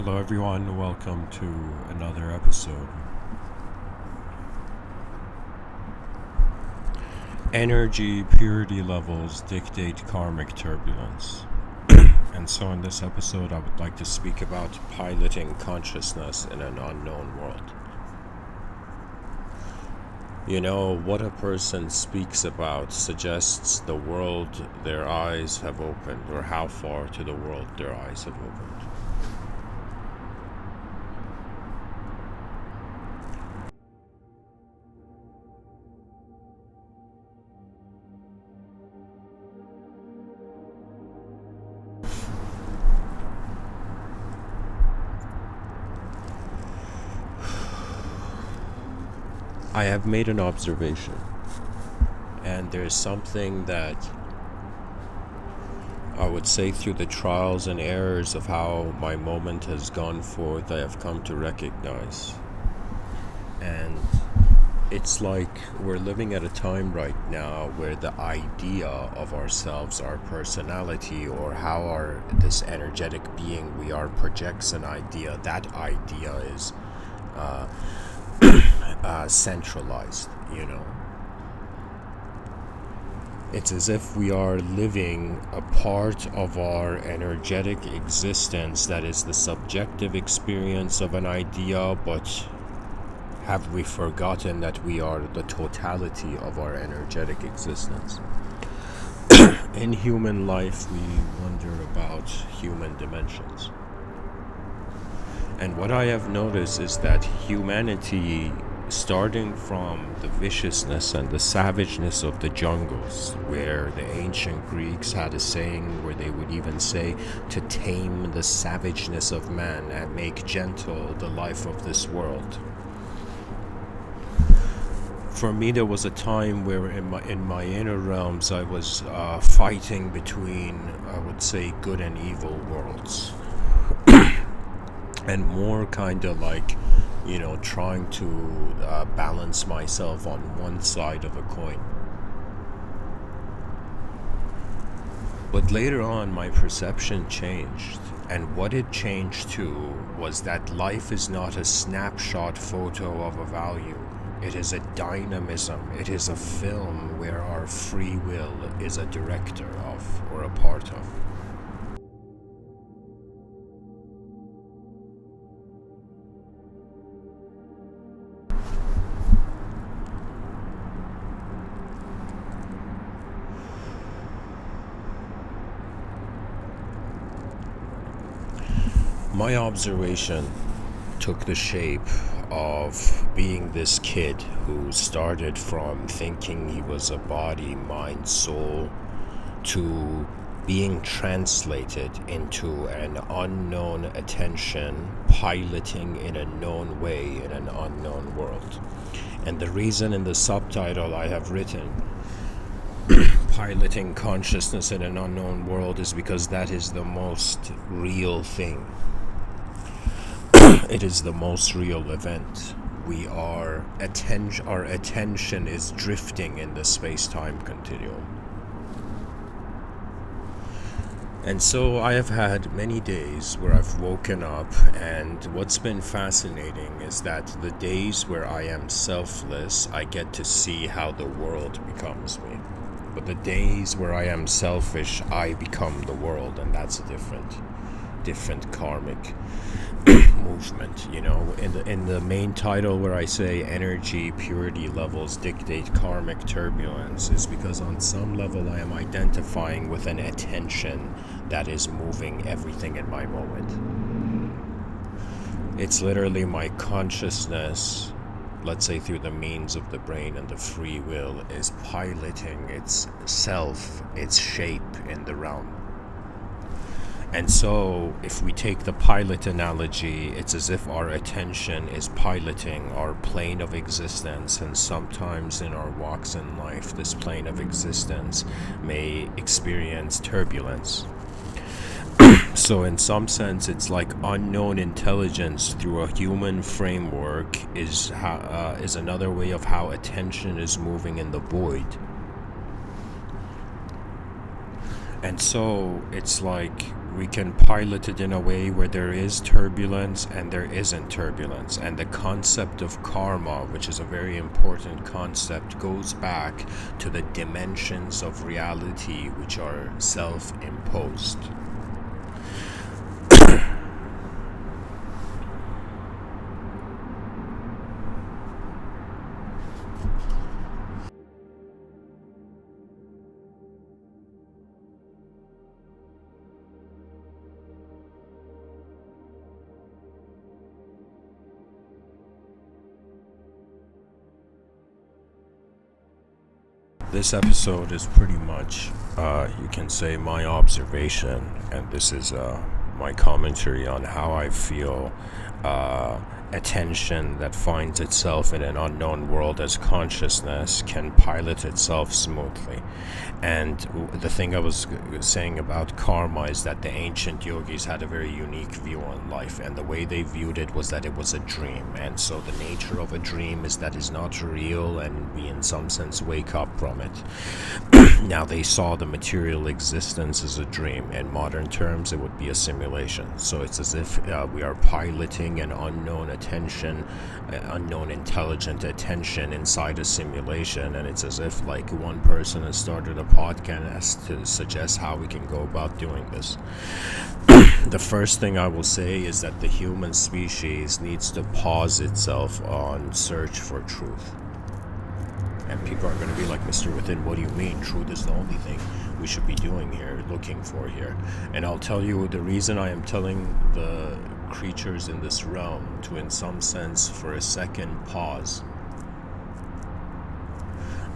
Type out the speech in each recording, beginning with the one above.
Hello, everyone. Welcome to another episode. Energy purity levels dictate karmic turbulence. And so, in this episode, I would like to speak about piloting consciousness in an unknown world. You know, what a person speaks about suggests the world their eyes have opened, or how far to the world their eyes have opened. I have made an observation, and there's something that I would say through the trials and errors of how my moment has gone forth, I have come to recognize. And it's like we're living at a time right now where the idea of ourselves, our personality, or how this energetic being we are projects an idea. That idea is centralized, you know. It's as if we are living a part of our energetic existence that is the subjective experience of an idea, but have we forgotten that we are the totality of our energetic existence? In human life, we wonder about human dimensions. And what I have noticed is that humanity, starting from the viciousness and the savageness of the jungles, where the ancient Greeks had a saying where they would even say to tame the savageness of man and make gentle the life of this world. For me, there was a time where in my inner realms I was fighting between, I would say, good and evil worlds. And more kind of like, you know, trying to balance myself on one side of a coin. But later on, my perception changed. And what it changed to was that life is not a snapshot photo of a value. It is a dynamism. It is a film where our free will is a director of, or a part of. My observation took the shape of being this kid who started from thinking he was a body, mind, soul, to being translated into an unknown attention, piloting in a known way in an unknown world. And the reason in the subtitle I have written piloting consciousness in an unknown world is because that is the most real thing. It is the most real event. Our attention is drifting in the space-time continuum. And so I have had many days where I've woken up, and what's been fascinating is that the days where I am selfless, I get to see how the world becomes me. But the days where I am selfish, I become the world, and that's a different karmic movement. You know, in the main title where I say energy purity levels dictate karmic turbulence, is because on some level I am identifying with an attention that is moving everything in my moment. It's literally my consciousness, let's say through the means of the brain and the free will, is piloting its self, its shape in the realm. And so, if we take the pilot analogy, it's as if our attention is piloting our plane of existence, and sometimes in our walks in life, this plane of existence may experience turbulence. So in some sense, it's like unknown intelligence through a human framework is another way of how attention is moving in the void. And so it's like we can pilot it in a way where there is turbulence and there isn't turbulence. And the concept of karma, which is a very important concept, goes back to the dimensions of reality which are self-imposed. This episode is pretty much, you can say, my observation, and this is my commentary on how I feel attention that finds itself in an unknown world as consciousness can pilot itself smoothly. And the thing I was saying about karma is that the ancient yogis had a very unique view on life, and the way they viewed it was that it was a dream. And so the nature of a dream is that it's not real, and we in some sense wake up from it. Now, they saw the material existence as a dream. In modern terms, it would be a simulation. So it's as if we are piloting an unknown attention, unknown intelligent attention inside a simulation, and it's as if like one person has started a podcast to suggest how we can go about doing this. The first thing I will say is that the human species needs to pause itself on search for truth. And people are going to be like, Mr. Within, what do you mean? Truth is the only thing we should be doing here, looking for here. And I'll tell you the reason I am telling the creatures in this realm to, in some sense, for a second, pause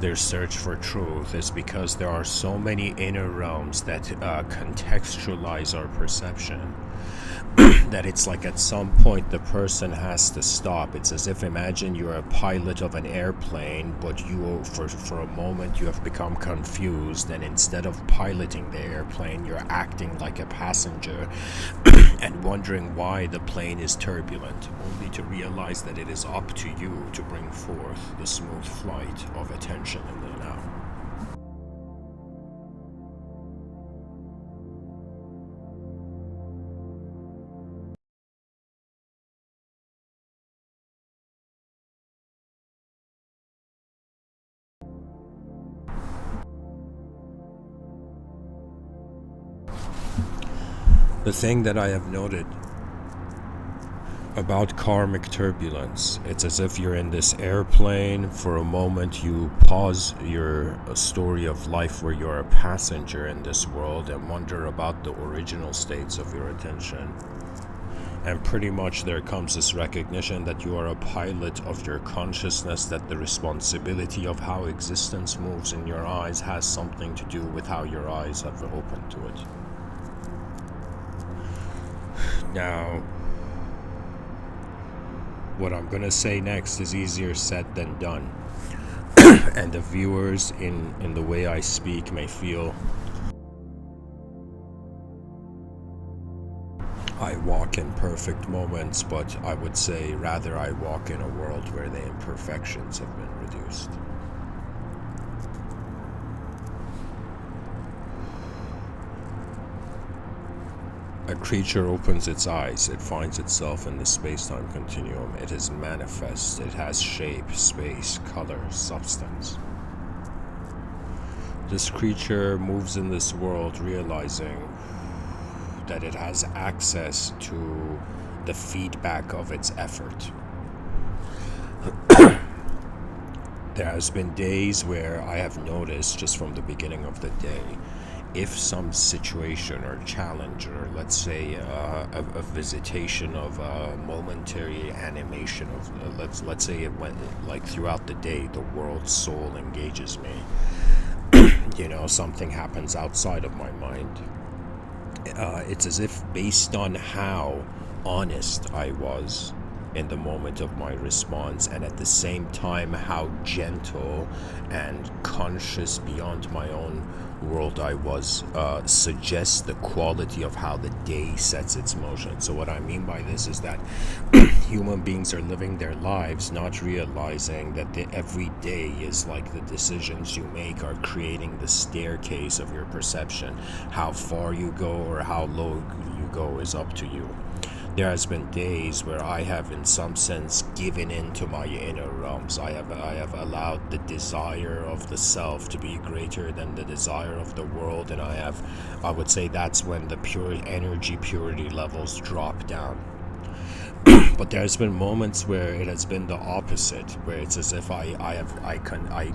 their search for truth is because there are so many inner realms that contextualize our perception that it's like at some point the person has to stop. It's as if, imagine you're a pilot of an airplane, but you, for a moment, you have become confused, and instead of piloting the airplane, you're acting like a passenger and wondering why the plane is turbulent, only to realize that it is up to you to bring forth the smooth flight of attention in the now. The thing that I have noted about karmic turbulence, it's as if you're in this airplane. For a moment, you pause your story of life where you're a passenger in this world and wonder about the original states of your attention. And pretty much there comes this recognition that you are a pilot of your consciousness, that the responsibility of how existence moves in your eyes has something to do with how your eyes have opened to it. Now, what I'm going to say next is easier said than done. And the viewers, in the way I speak, may feel I walk in perfect moments, but I would say rather I walk in a world where the imperfections have been reduced. A creature opens its eyes, it finds itself in the space-time continuum. It is manifest, it has shape, space, color, substance. This creature moves in this world realizing that it has access to the feedback of its effort. There has been days where I have noticed, just from the beginning of the day, if some situation or challenge, or let's say a visitation of a momentary animation of let's say it went like throughout the day, the world's soul engages me. Something happens outside of my mind. It's as if based on how honest I was in the moment of my response, and at the same time how gentle and conscious beyond my own world I was, suggests the quality of how the day sets its motion. So what I mean by this is that human beings are living their lives not realizing that every day is like the decisions you make are creating the staircase of your perception. How far you go or how low you go is up to you. There has been days where I have in some sense given in to my inner realms. I have allowed the desire of the self to be greater than the desire of the world, and I would say that's when the pure energy purity levels drop down. But there's been moments where it has been the opposite, where it's as if I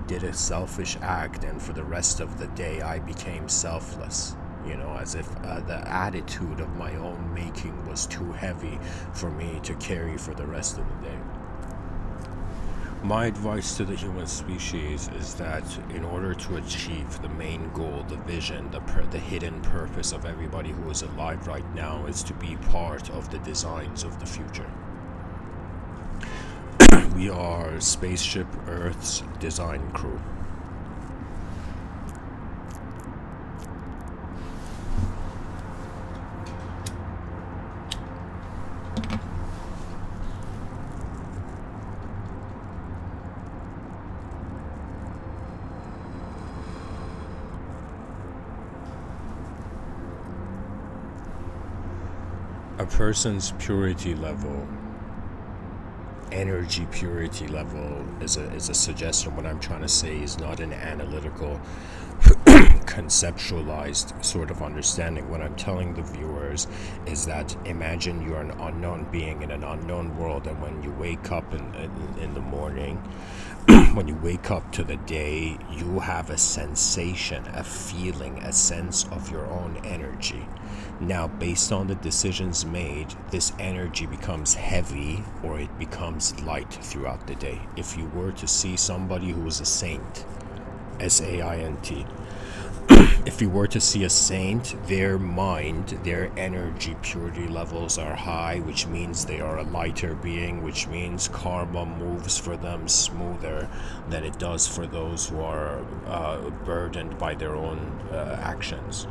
did a selfish act, and for the rest of the day I became selfless. As if the attitude of my own making was too heavy for me to carry for the rest of the day. My advice to the human species is that in order to achieve the main goal, the vision, the hidden purpose of everybody who is alive right now is to be part of the designs of the future. We are Spaceship Earth's design crew. A person's purity level, energy purity level, is a suggestion. What I'm trying to say is not an analytical, conceptualized sort of understanding. What I'm telling the viewers is that imagine you're an unknown being in an unknown world, and when you wake up in the morning, when you wake up to the day, you have a sensation, a feeling, a sense of your own energy. Now, based on the decisions made, this energy becomes heavy or it becomes light throughout the day. If you were to see somebody who is a saint, S-A-I-N-T, if you were to see a saint, their mind, their energy purity levels are high, which means they are a lighter being, which means karma moves for them smoother than it does for those who are burdened by their own actions.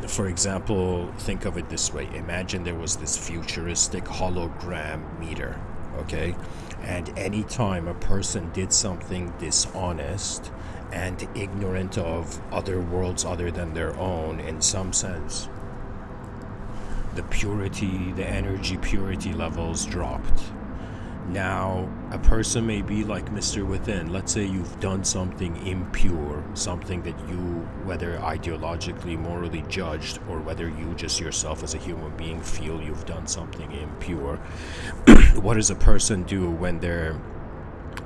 For example, think of it this way. Imagine there was this futuristic hologram meter, okay? And anytime a person did something dishonest and ignorant of other worlds other than their own, in some sense, the purity, the energy purity levels dropped. Now, a person may be like Mr. Within. Let's say you've done something impure, something that you, whether ideologically, morally judged, or whether you just yourself as a human being feel you've done something impure. What does a person do when their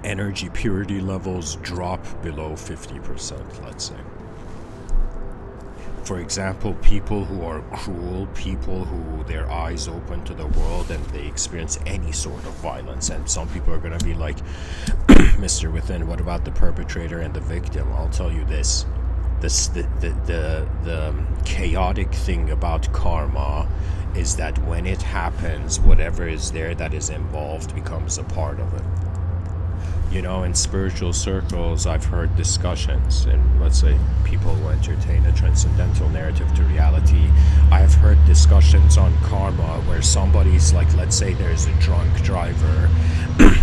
energy purity levels drop below 50%, let's say? For example, people who are cruel, people who their eyes open to the world and they experience any sort of violence. And some people are going to be like, Mr. Within, what about the perpetrator and the victim? I'll tell you this. The chaotic thing about karma is that when it happens, whatever is there that is involved becomes a part of it. In spiritual circles, I've heard discussions, and let's say people who entertain a transcendental narrative to reality, I've heard discussions on karma where somebody's like, let's say there's a drunk driver,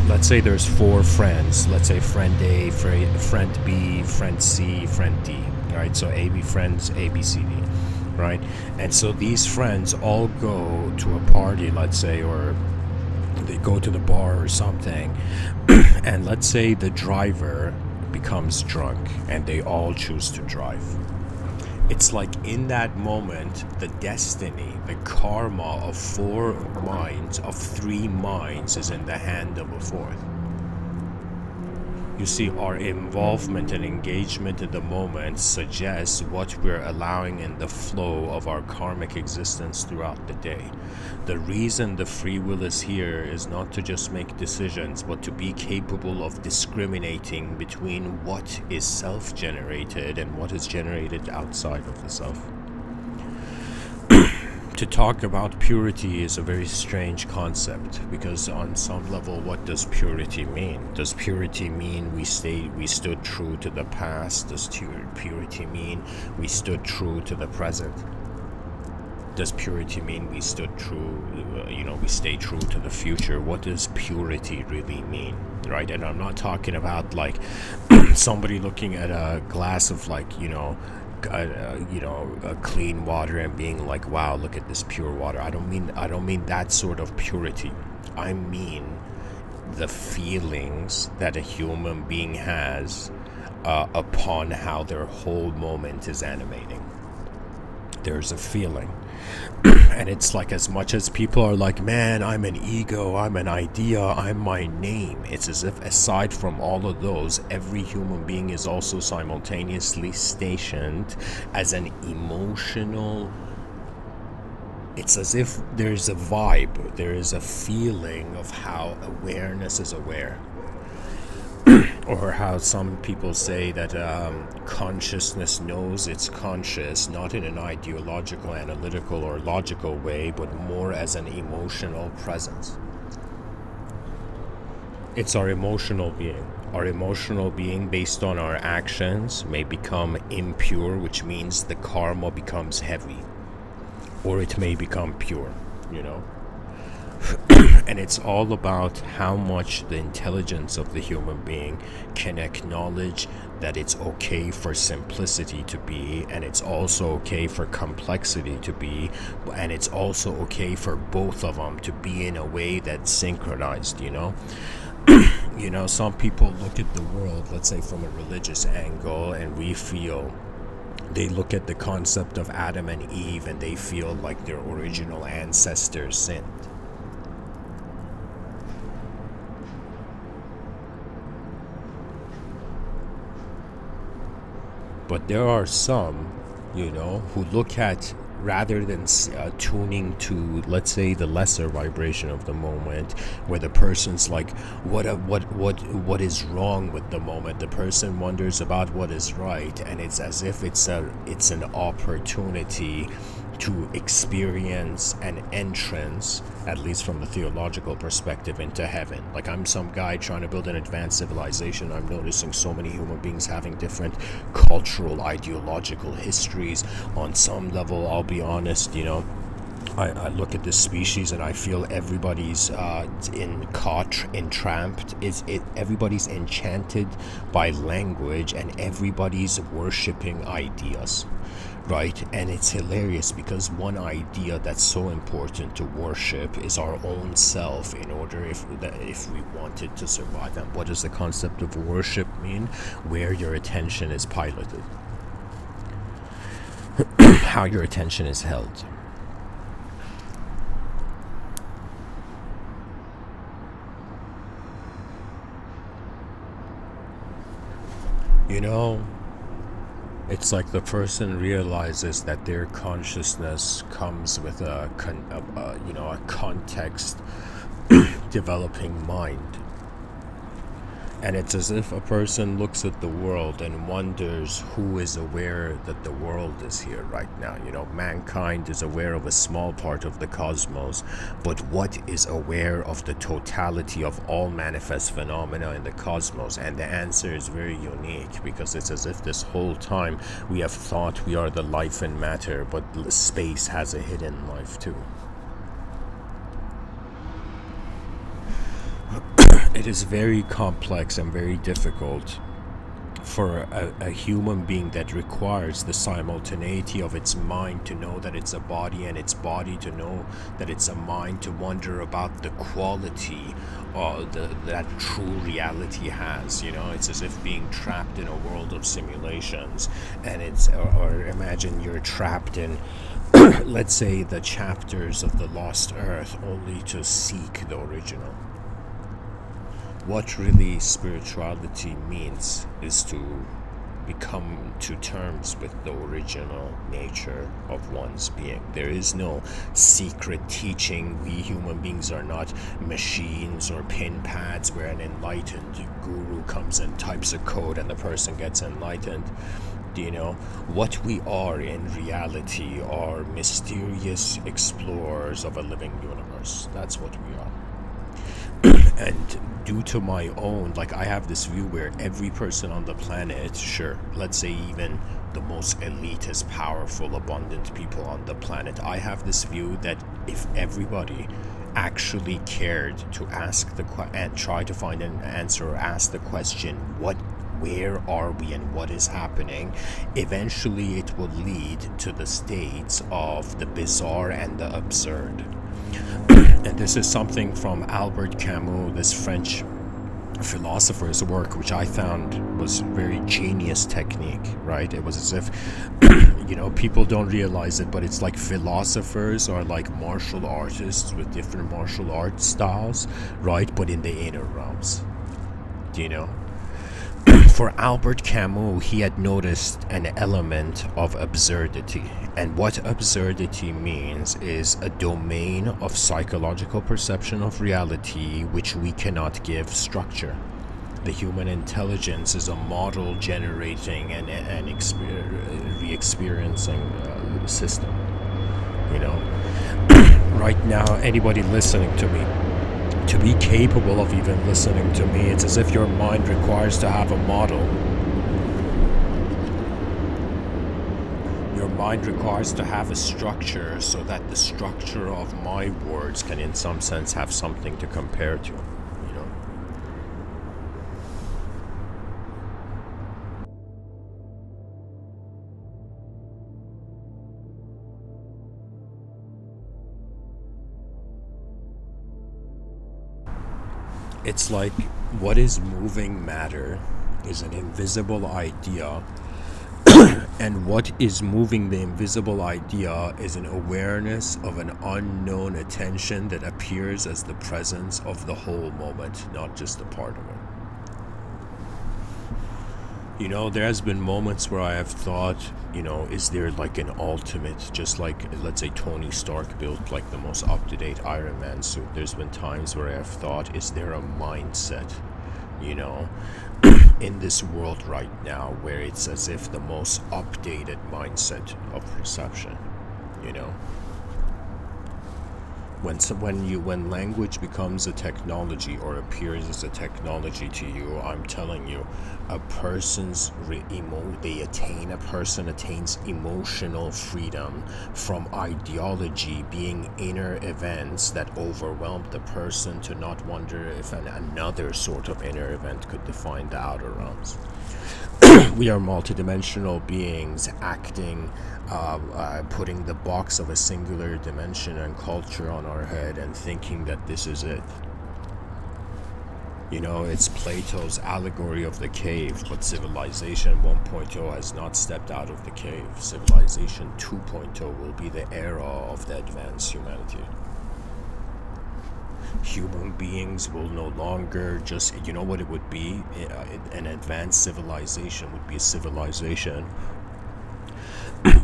let's say there's 4 friends, let's say friend A, friend B, friend C, friend D, right? So AB friends, A, B, C, D, right? And so these friends all go to a party, let's say, or they go to the bar or something, and let's say the driver becomes drunk and they all choose to drive. It's like in that moment, the destiny, the karma of 4 minds, of 3 minds, is in the hand of a 4th. You see, our involvement and engagement in the moment suggests what we're allowing in the flow of our karmic existence throughout the day. The reason the free will is here is not to just make decisions, but to be capable of discriminating between what is self-generated and what is generated outside of the self. To talk about purity is a very strange concept, because on some level, what does purity mean? Does purity mean we stood true to the past? Does purity mean we stood true to the present? Does purity mean we stood true, we stay true to the future? What does purity really mean, right? And I'm not talking about like somebody looking at a glass of like, a clean water and being like, wow, look at this pure water. I don't mean that sort of purity. I mean the feelings that a human being has upon how their whole moment is animating. There's a feeling. And it's like, as much as people are like, man, I'm an ego, I'm an idea, I'm my name, it's as if aside from all of those, every human being is also simultaneously stationed as an emotional. It's as if there's a vibe, there is a feeling of how awareness is aware. Or how some people say that consciousness knows it's conscious, not in an ideological, analytical, or logical way, but more as an emotional presence. It's our emotional being. Our emotional being, based on our actions, may become impure, which means the karma becomes heavy. Or it may become pure, And it's all about how much the intelligence of the human being can acknowledge that it's okay for simplicity to be, and it's also okay for complexity to be, and it's also okay for both of them to be in a way that's synchronized, Some people look at the world, let's say from a religious angle, and they look at the concept of Adam and Eve and they feel like their original ancestors sinned. But there are some, who look at, rather than tuning to, let's say, the lesser vibration of the moment, where the person's like, what is wrong with the moment? The person wonders about what is right, and it's as if it's an opportunity to experience an entrance, at least from the theological perspective, into heaven. Like, I'm some guy trying to build an advanced civilization. I'm noticing so many human beings having different cultural, ideological histories. On some level, I'll be honest, I look at this species and I feel everybody's entrapped. Everybody's enchanted by language, and everybody's worshipping ideas. Right? And it's hilarious, because one idea that's so important to worship is our own self, in order if we wanted to survive. And what does the concept of worship mean? Where your attention is piloted. How your attention is held. It's like the person realizes that their consciousness comes with a context developing mind. And it's as if a person looks at the world and wonders who is aware that the world is here right now. Mankind is aware of a small part of the cosmos, but what is aware of the totality of all manifest phenomena in the cosmos? And the answer is very unique, because it's as if this whole time we have thought we are the life and matter, but space has a hidden life too. It is very complex and very difficult for a human being that requires the simultaneity of its mind to know that it's a body, and its body to know that it's a mind, to wonder about the quality that true reality has. It's as if being trapped in a world of simulations, and or imagine you're trapped in let's say the chapters of the Lost Earth, only to seek the original. What really spirituality means is to become to terms with the original nature of one's being. There is no secret teaching. We human beings are not machines or pin pads where an enlightened guru comes and types a code and the person gets enlightened. You know, what we are in reality are mysterious explorers of a living universe. That's what we are. And due to my own, like, I have this view where every person on the planet, sure, let's say even the most elitist, powerful, abundant people on the planet, I have this view that if everybody actually cared to ask and try to find an answer or ask the question, where are we and what is happening, eventually it will lead to the states of the bizarre and the absurd. And this is something from Albert Camus, this French philosopher's work, which I found was very genius technique, right? It was as if, people don't realize it, but it's like philosophers are like martial artists with different martial art styles, right? But in the inner realms, For Albert Camus, he had noticed an element of absurdity. And what absurdity means is a domain of psychological perception of reality which we cannot give structure. The human intelligence is a model generating and re-experiencing system. Right now, anybody listening to me, to be capable of even listening to me, it's as if your mind requires to have a model. Your mind requires to have a structure so that the structure of my words can in some sense have something to compare to. It's like what is moving matter is an invisible idea, and what is moving the invisible idea is an awareness of an unknown attention that appears as the presence of the whole moment, not just a part of it. There has been moments where I have thought, is there like an ultimate, just like, let's say Tony Stark built like the most up-to-date Iron Man suit. There's been times where I have thought, is there a mindset, in this world right now where it's as if the most updated mindset of perception, When language becomes a technology or appears as a technology to you, I'm telling you, a person attains emotional freedom from ideology being inner events that overwhelm the person to not wonder if another sort of inner event could define the outer realms. We are multidimensional beings acting, putting the box of a singular dimension and culture on our head and thinking that this is it. It's Plato's allegory of the cave, but Civilization 1.0 has not stepped out of the cave. Civilization 2.0 will be the era of the advanced humanity. Human beings will no longer just, what it would be? An advanced civilization would be a civilization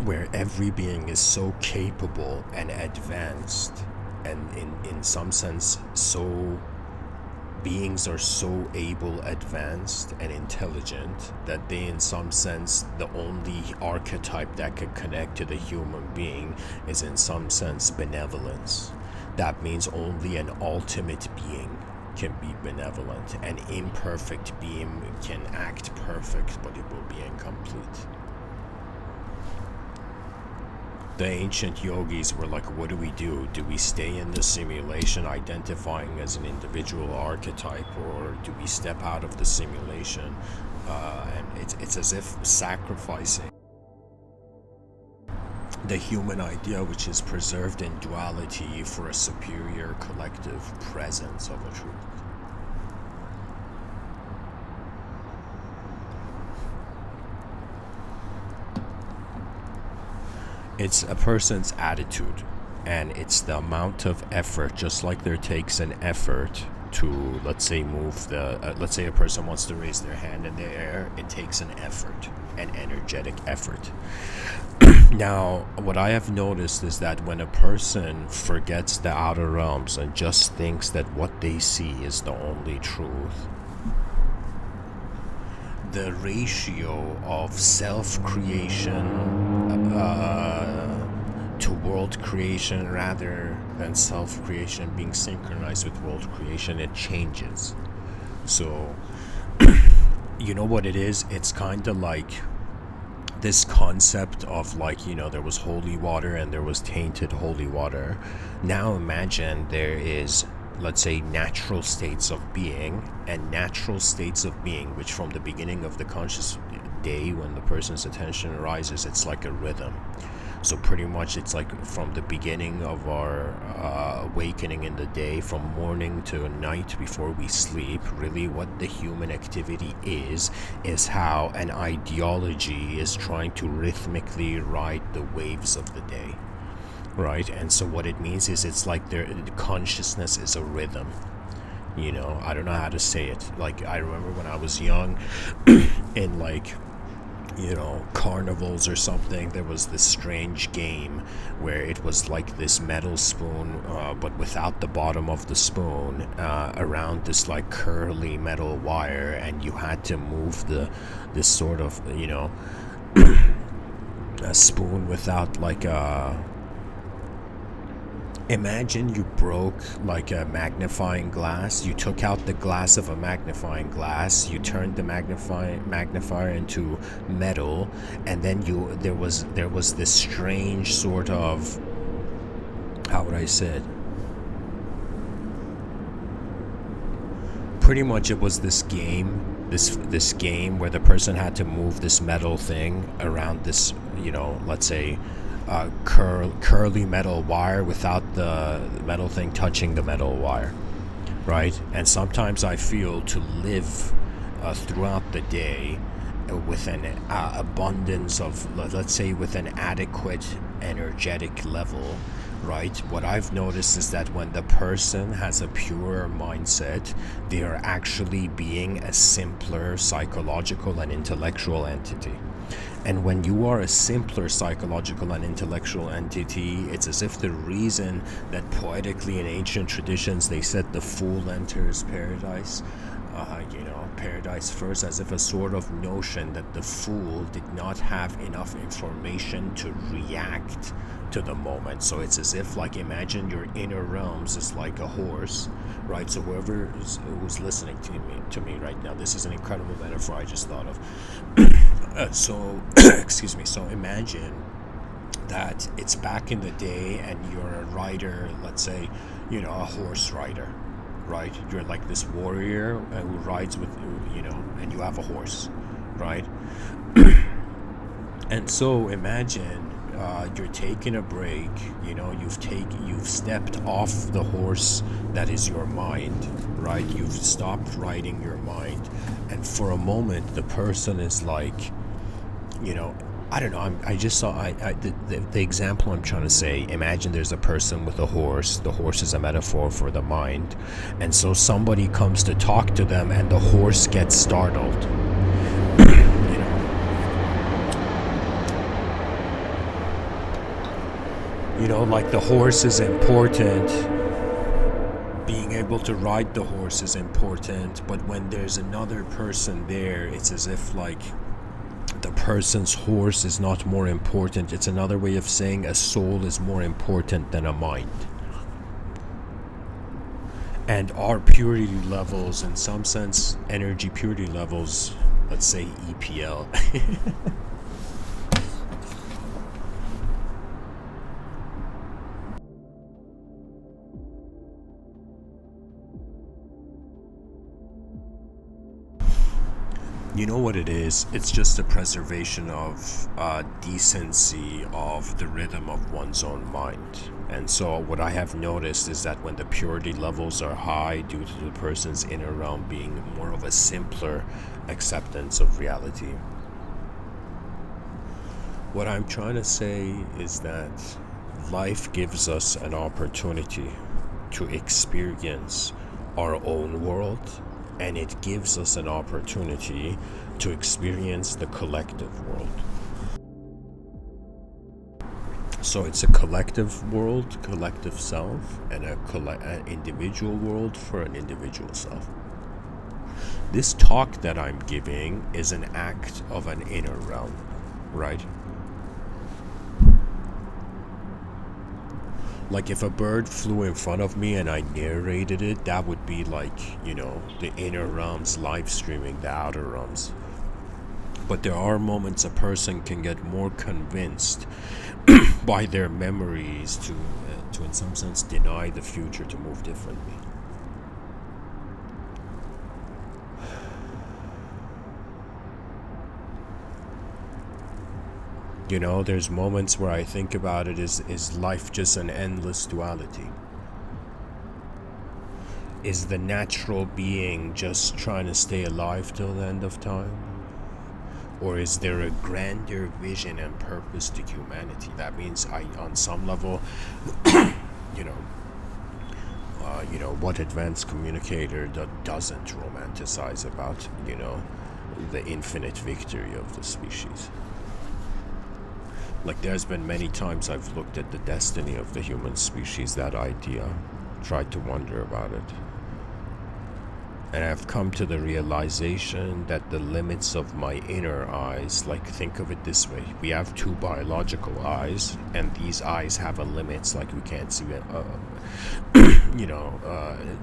where every being is so capable and advanced, and in some sense, beings are so able, advanced, and intelligent that they, in some sense, the only archetype that could connect to the human being is, in some sense, benevolence. That means only an ultimate being can be benevolent. An imperfect being can act perfect, but it will be incomplete. The ancient yogis were like, what do we do? Do we stay in the simulation identifying as an individual archetype, or do we step out of the simulation? And it's as if sacrificing the human idea, which is preserved in duality, for a superior collective presence of a truth. It's a person's attitude, and it's the amount of effort, just like there takes an effort to, let's say, move let's say a person wants to raise their hand in the air. It takes an effort, an energetic effort. Now, what I have noticed is that when a person forgets the outer realms and just thinks that what they see is the only truth, the ratio of self-creation to world creation rather than self-creation being synchronized with world creation, it changes. So you know what it is? It's kind of like this concept of, like, you know, there was holy water and there was tainted holy water. Now imagine there is, let's say, natural states of being, and natural states of being which from the beginning of the conscious day, when the person's attention arises, it's like a rhythm. So pretty much it's like from the beginning of our awakening in the day, from morning to night before we sleep, really what the human activity is how an ideology is trying to rhythmically ride the waves of the day, right? And so what it means is it's like their consciousness is a rhythm. You know, I don't know how to say it. Like, I remember when I was young in, like, you know, carnivals or something, there was this strange game where it was like this metal spoon, but without the bottom of the spoon, around this like curly metal wire, and you had to move this sort of, you know, a spoon without like a... Imagine you broke like a magnifying glass. You took out the glass of a magnifying glass. You turned the magnifier into metal, and then there was this strange sort of, how would I say it? Pretty much it was this game, this game where the person had to move this metal thing around this, you know, let's say, curly metal wire without the metal thing touching the metal wire, right? And sometimes I feel to live throughout the day with an abundance of, let's say, with an adequate energetic level, right? What I've noticed is that when the person has a purer mindset, they are actually being a simpler psychological and intellectual entity. And when you are a simpler psychological and intellectual entity, it's as if the reason that poetically in ancient traditions they said the fool enters paradise, you know, paradise first, as if a sort of notion that the fool did not have enough information to react to the moment. So it's as if, like, imagine your inner realms is like a horse, right? So whoever who's listening to me right now, this is an incredible metaphor I just thought of. So excuse me, so imagine that it's back in the day and you're a rider, let's say, you know, a horse rider, right? You're like this warrior who rides with, you know, and you have a horse, right? And so imagine you're taking a break, you know, you've stepped off the horse that is your mind, right? You've stopped riding your mind, and for a moment the person is like, you know, I don't know, I just saw the example I'm trying to say. Imagine there's a person with a horse. The horse is a metaphor for the mind, and so somebody comes to talk to them and the horse gets startled. You know, like, the horse is important, being able to ride the horse is important, but when there's another person there, it's as if, like, the person's horse is not more important. It's another way of saying a soul is more important than a mind. And our purity levels, in some sense, energy purity levels, let's say EPL. You know what it is? It's just a preservation of decency of the rhythm of one's own mind. And so what I have noticed is that when the purity levels are high due to the person's inner realm being more of a simpler acceptance of reality. What I'm trying to say is that life gives us an opportunity to experience our own world, and it gives us an opportunity to experience the collective world. So it's a collective world, collective self, and an individual world for an individual self. This talk that I'm giving is an act of an inner realm, right? Like if a bird flew in front of me and I narrated it, that would be like, the inner realms live streaming the outer realms. But there are moments a person can get more convinced by their memories to in some sense deny the future to move differently. There's moments where I think about it, is life just an endless duality? Is the natural being just trying to stay alive till the end of time? Or is there a grander vision and purpose to humanity? That means on some level, what advanced communicator doesn't romanticize about, the infinite victory of the species? Like there's been many times I've looked at the destiny of the human species, that idea, tried to wonder about it. And I've come to the realization that the limits of my inner eyes, like think of it this way, we have two biological eyes, and these eyes have a limits, like we can't see the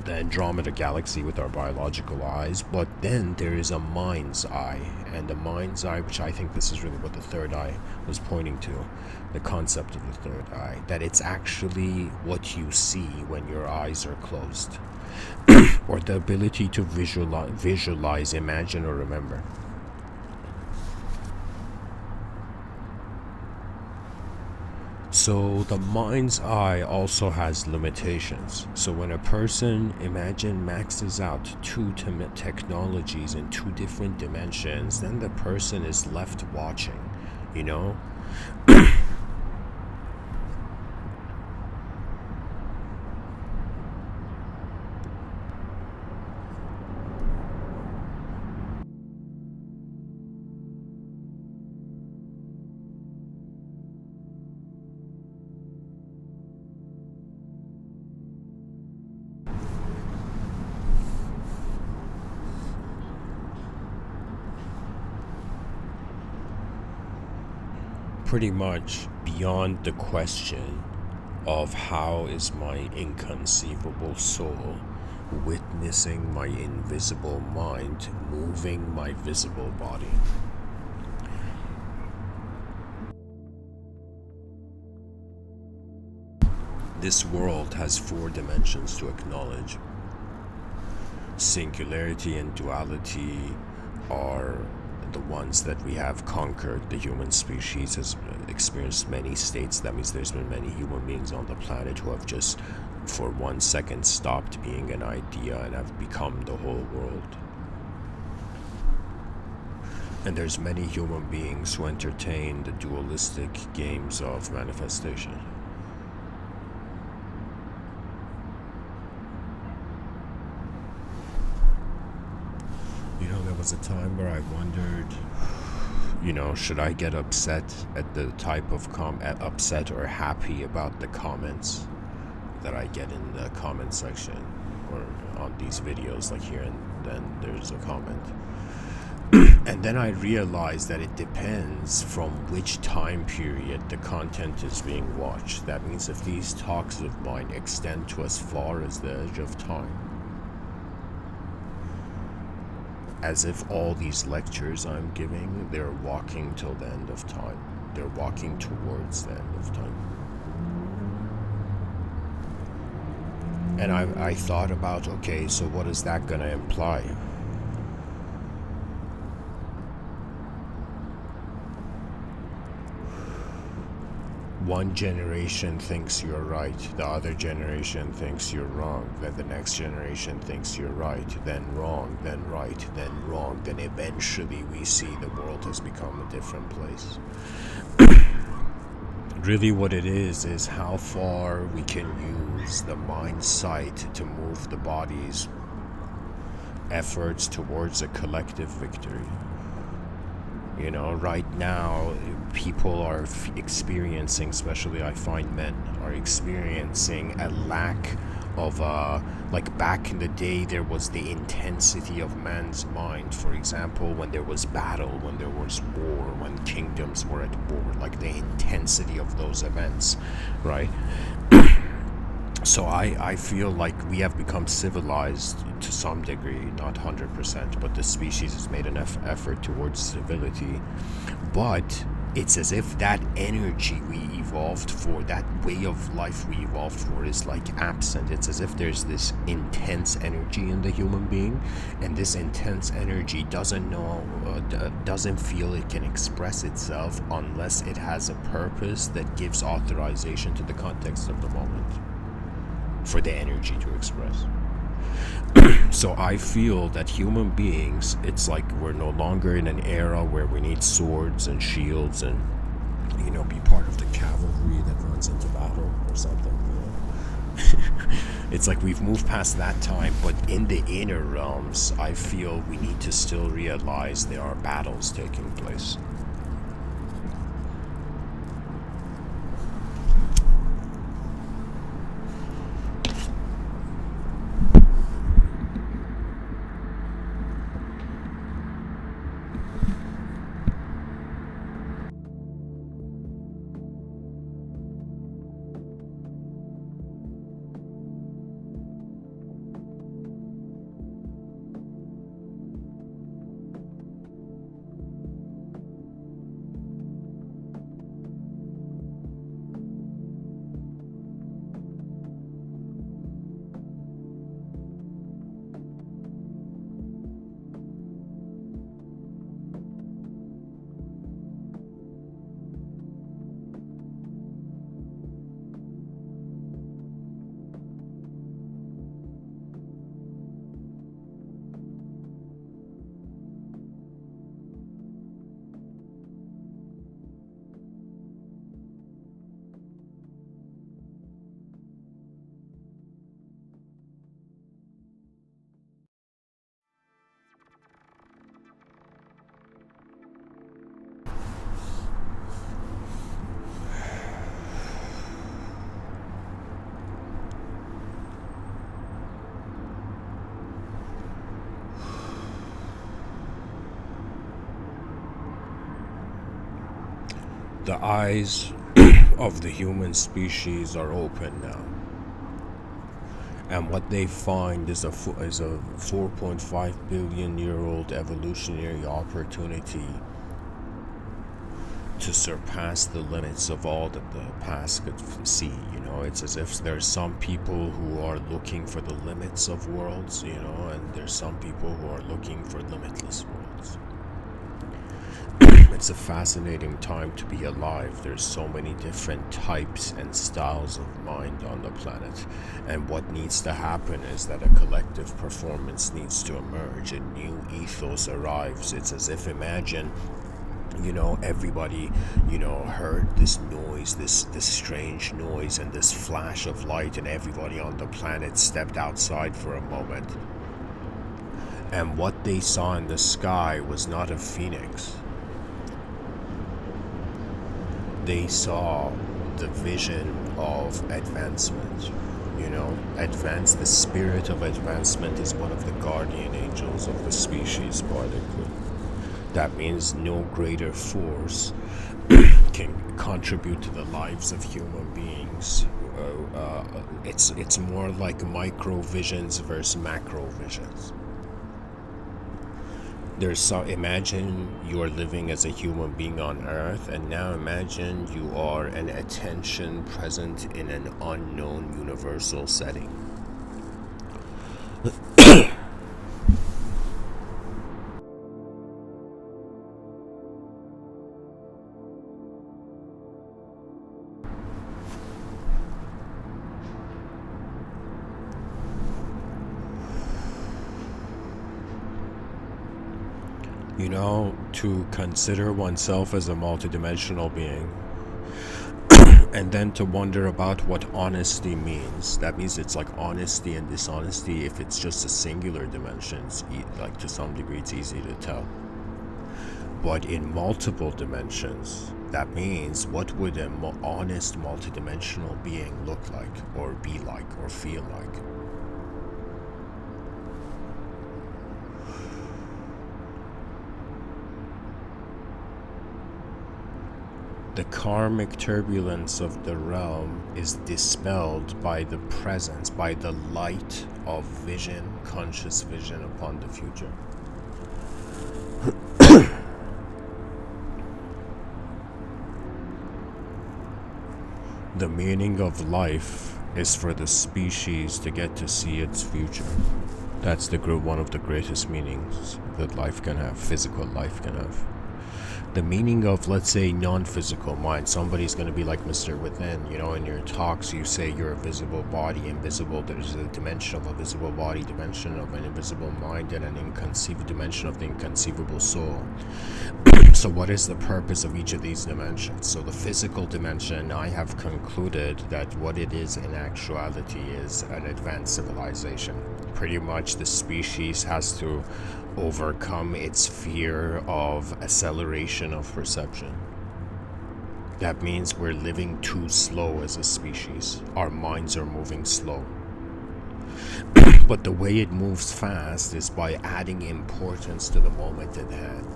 Andromeda galaxy with our biological eyes, but then there is a mind's eye, and the mind's eye, which I think this is really what the third eye was pointing to, the concept of the third eye, that it's actually what you see when your eyes are closed. Or the ability to visualize, imagine, or remember. So the mind's eye also has limitations. So when a person, imagine, maxes out two technologies in two different dimensions, then the person is left watching, pretty much beyond the question of how is my inconceivable soul witnessing my invisible mind moving my visible body. This world has four dimensions to acknowledge. Singularity and duality are the ones that we have conquered. The human species has experienced many states. That means there's been many human beings on the planet who have just for 1 second stopped being an idea and have become the whole world. And there's many human beings who entertain the dualistic games of manifestation. There was a time where I wondered, should I get upset at the type of upset or happy about the comments that I get in the comment section or on these videos, like here and then there's a comment. And then I realized that it depends from which time period the content is being watched. That means if these talks of mine extend to as far as the edge of time, as if all these lectures I'm giving, they're walking till the end of time. They're walking towards the end of time. And I thought about, okay, so what is that gonna imply? One generation thinks you're right, the other generation thinks you're wrong, then the next generation thinks you're right, then wrong, then right, then wrong, then eventually we see the world has become a different place. Really what it is how far we can use the mind sight to move the body's efforts towards a collective victory. Right now, people are experiencing, especially I find men, are experiencing a lack of like back in the day there was the intensity of man's mind, for example, when there was battle, when there was war, when kingdoms were at war, like the intensity of those events, right? So I feel like we have become civilized to some degree, not 100%, but the species has made an effort towards civility. But it's as if that energy we evolved for, that way of life we evolved for, is like absent. It's as if there's this intense energy in the human being, and this intense energy doesn't feel it can express itself unless it has a purpose that gives authorization to the context of the moment for the energy to express. So I feel that human beings, it's like we're no longer in an era where we need swords and shields and, be part of the cavalry that runs into battle or something, It's like we've moved past that time, but in the inner realms, I feel we need to still realize there are battles taking place. The eyes of the human species are open now, and what they find is a 4.5 billion year old evolutionary opportunity to surpass the limits of all that the past could see. It's as if there's some people who are looking for the limits of worlds, and there's some people who are looking for limitless worlds. It's a fascinating time to be alive. There's so many different types and styles of mind on the planet, and what needs to happen is that a collective performance needs to emerge. A new ethos arrives. It's as if, imagine, everybody, heard this noise, this strange noise and this flash of light, and everybody on the planet stepped outside for a moment, and what they saw in the sky was not a phoenix. They saw the vision of advancement. The spirit of advancement is one of the guardian angels of the species, particularly. That means no greater force can contribute to the lives of human beings. It's more like micro visions versus macro visions. Imagine you are living as a human being on Earth, and now imagine you are an attention present in an unknown universal setting. To consider oneself as a multidimensional being, and then to wonder about what honesty means. That means it's like honesty and dishonesty. If it's just a singular dimension, to some degree it's easy to tell. But in multiple dimensions, That means, what would an honest multidimensional being look like, or be like, or feel like? The karmic turbulence of the realm is dispelled by the presence, by the light of vision, conscious vision upon the future. The meaning of life is for the species to get to see its future. That's one of the greatest meanings that life can have, physical life can have. The meaning of, let's say, non-physical mind. Somebody's going to be like Mr. Within, in your talks you say you're a visible body, invisible, there's a dimension of a visible body, dimension of an invisible mind, and an inconceivable dimension of the inconceivable soul. So what is the purpose of each of these dimensions? So the physical dimension, I have concluded that what it is in actuality is an advanced civilization. Pretty much the species has to overcome its fear of acceleration of perception. That means we're living too slow as a species. Our minds are moving slow. But the way it moves fast is by adding importance to the moment at hand.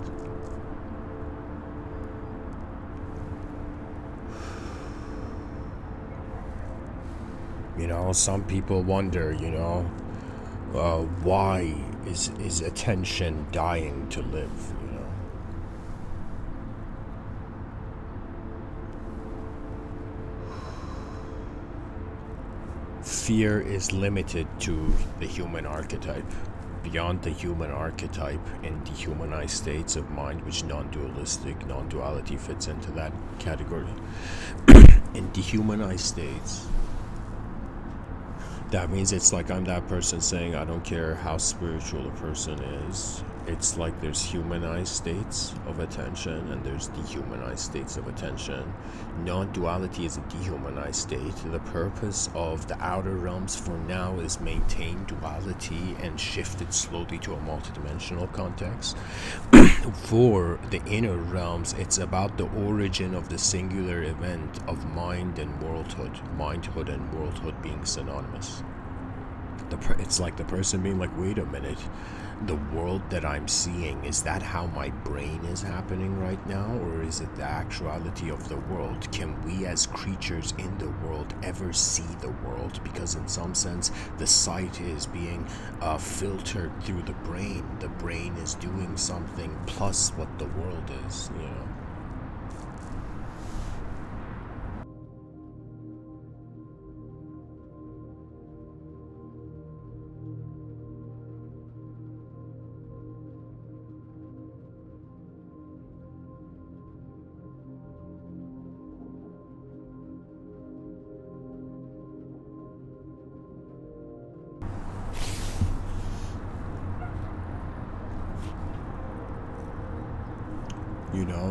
Some people wonder, why is attention dying to live, Fear is limited to the human archetype. Beyond the human archetype, in dehumanized states of mind, which non-dualistic, non-duality fits into that category. In dehumanized states, that means it's like I'm that person saying, I don't care how spiritual a person is. It's like there's humanized states of attention and there's dehumanized states of attention. Non-duality is a dehumanized state. The purpose of the outer realms for now is maintain duality and shift it slowly to a multidimensional context. For the inner realms, it's about the origin of the singular event of mind and worldhood. Mindhood and worldhood being synonymous. It's like the person being like, wait a minute, the world that I'm seeing, is that how my brain is happening right now, or is it the actuality of the world? Can we as creatures in the world ever see the world? Because in some sense the sight is being filtered through the brain. The brain is doing something plus what the world is,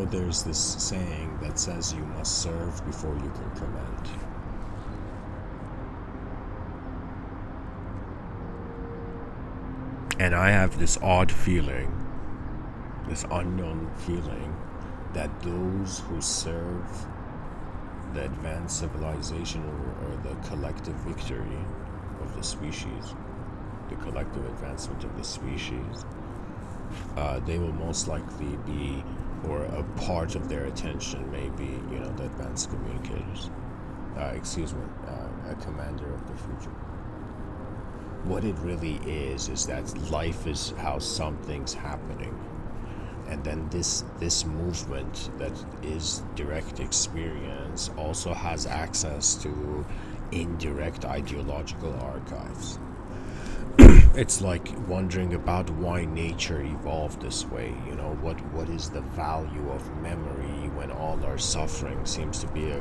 There's this saying that says you must serve before you can command. And I have this odd feeling, this unknown feeling, that those who serve the advanced civilization or the collective victory of the species, the collective advancement of the species, they will most likely be, or a part of their attention may be, the advanced communicators. A commander of the future. What it really is that life is how something's happening. And then this movement that is direct experience also has access to indirect ideological archives. It's like wondering about why nature evolved this way. What is the value of memory when all our suffering seems to be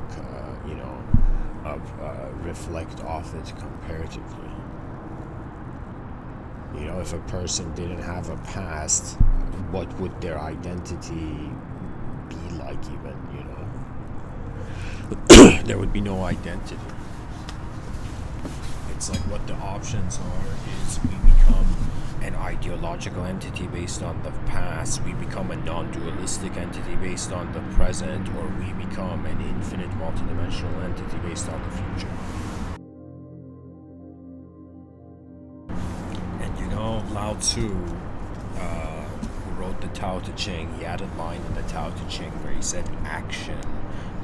reflect off it comparatively. If a person didn't have a past, what would their identity be like even, There would be no identity. It's like what the options are is we become an ideological entity based on the past, we become a non-dualistic entity based on the present, or we become an infinite multidimensional entity based on the future. And you know, Lao Tzu, who wrote the Tao Te Ching, he had a line in the Tao Te Ching where he said action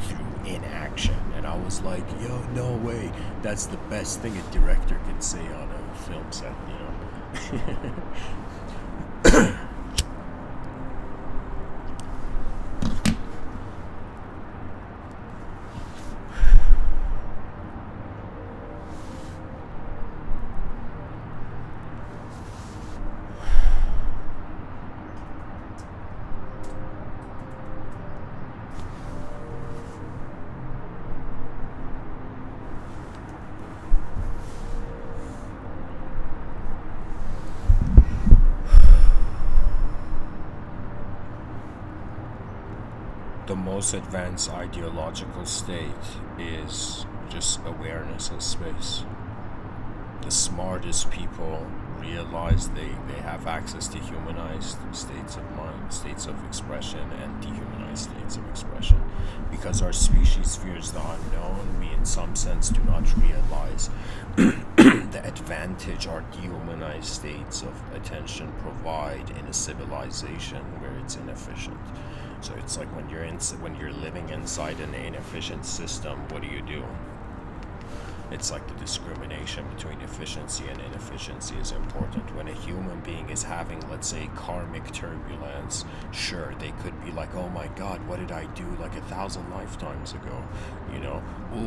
through inaction. And I was like, yo, no way, that's the best thing a director could say on a film set, you know. The most advanced ideological state is just awareness in space. The smartest people realize they have access to humanized states of mind, states of expression, and dehumanized states of expression. Because our species fears the unknown, we in some sense do not realize the advantage our dehumanized states of attention provide in a civilization where it's inefficient. So it's like when you're living inside an inefficient system, what do? It's like the discrimination between efficiency and inefficiency is important. When a human being is having, let's say, karmic turbulence, sure, they could be like, oh my god, what did I do like 1,000 lifetimes ago, you know?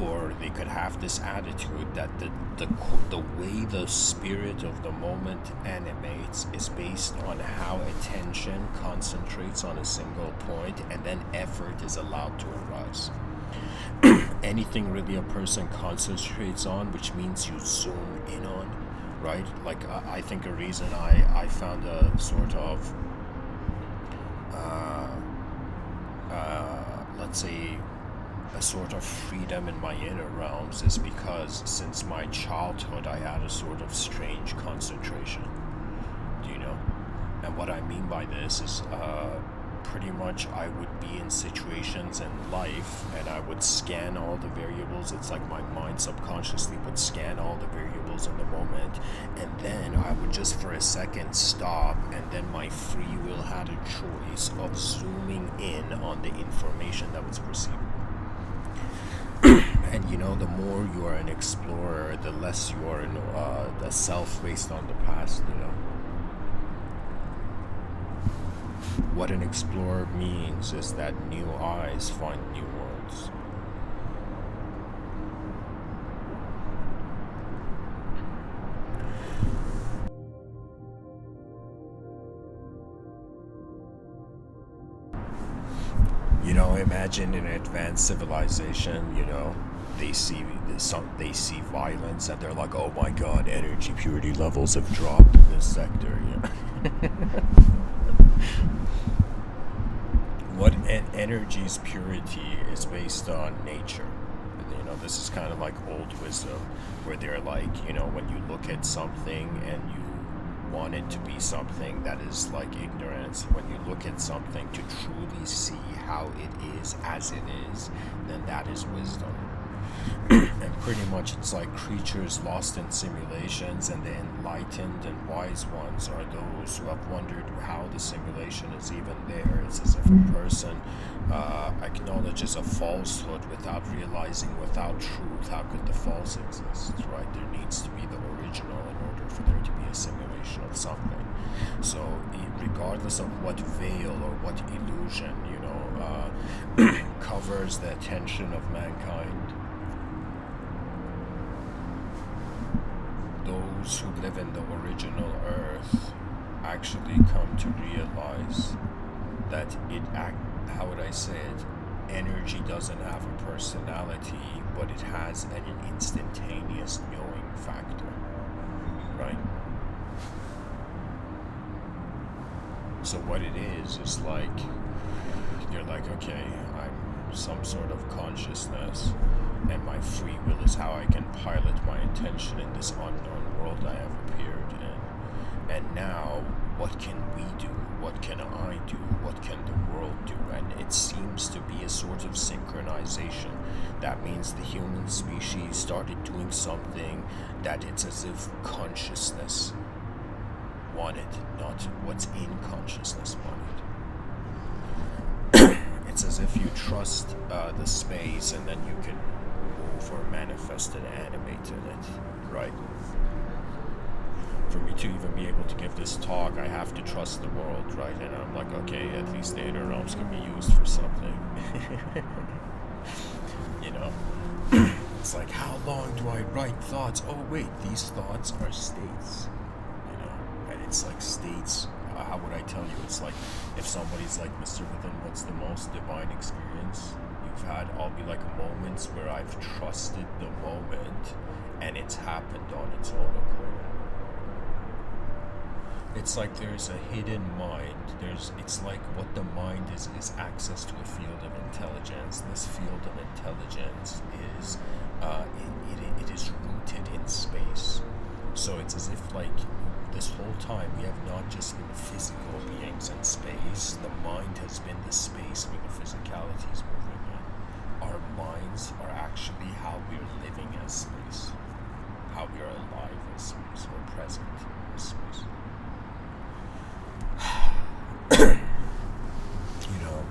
Or they could have this attitude that the way the spirit of the moment animates is based on how attention concentrates on a single point, and then effort is allowed to arise. Anything really a person concentrates on, which means you zoom in on, right? Like I think a reason I found a sort of let's say a sort of freedom in my inner realms is because since my childhood I had a sort of strange concentration, do you know? And what I mean by this is pretty much I would be in situations in life and I would scan all the variables. It's like my mind subconsciously would scan all the variables in the moment, and then I would just for a second stop, and then my free will had a choice of zooming in on the information that was perceivable. And you know, the more you are an explorer, the less you are in the self based on the past, you know. What an explorer means is that new eyes find new worlds. You know, imagine an advanced civilization, you know, they see violence and they're like, oh my god, energy purity levels have dropped in this sector, you know. What an energy's purity is based on nature. You know, this is kind of like old wisdom, where they're like, you know, when you look at something and you want it to be something that is like ignorance, when you look at something to truly see how it is as it is, then that is wisdom. And pretty much it's like creatures lost in simulations, and the enlightened and wise ones are those who have wondered how the simulation is even there. It's as if a person acknowledges a falsehood without realizing without truth how could the false exist, right? There needs to be the original in order for there to be a simulation of something. So regardless of what veil or what illusion, you know, covers the attention of mankind, those who live in the original earth actually come to realize that how would I say it, energy doesn't have a personality, but it has an instantaneous knowing factor, right? So what it is like, you're like, okay, I'm some sort of consciousness, and my free will is how I can pilot my attention in this unknown world I have appeared in. And now, what can we do? What can I do? What can the world do? And it seems to be a sort of synchronization. That means the human species started doing something that it's as if consciousness wanted, not what's in consciousness wanted. It's as if you trust the space, and then you can move or manifest and animate in it, right? For me to even be able to give this talk, I have to trust the world, right? And I'm like, okay, at least the inner realms can be used for something. You know? It's like, how long do I write thoughts? Oh wait, these thoughts are states. You know? And it's like states, how would I tell you? It's like, if somebody's like, Mr.Within, what's the most divine experience you've had? I'll be like, moments where I've trusted the moment and it's happened on its own accord. It's like there's a hidden mind. It's like what the mind is access to a field of intelligence. This field of intelligence is it is rooted in space. So it's as if like this whole time we have not just been physical beings in space. The mind has been the space where the physicality is moving in. Our minds are actually how we are living as space, how we are alive as space, we're present as space. You know,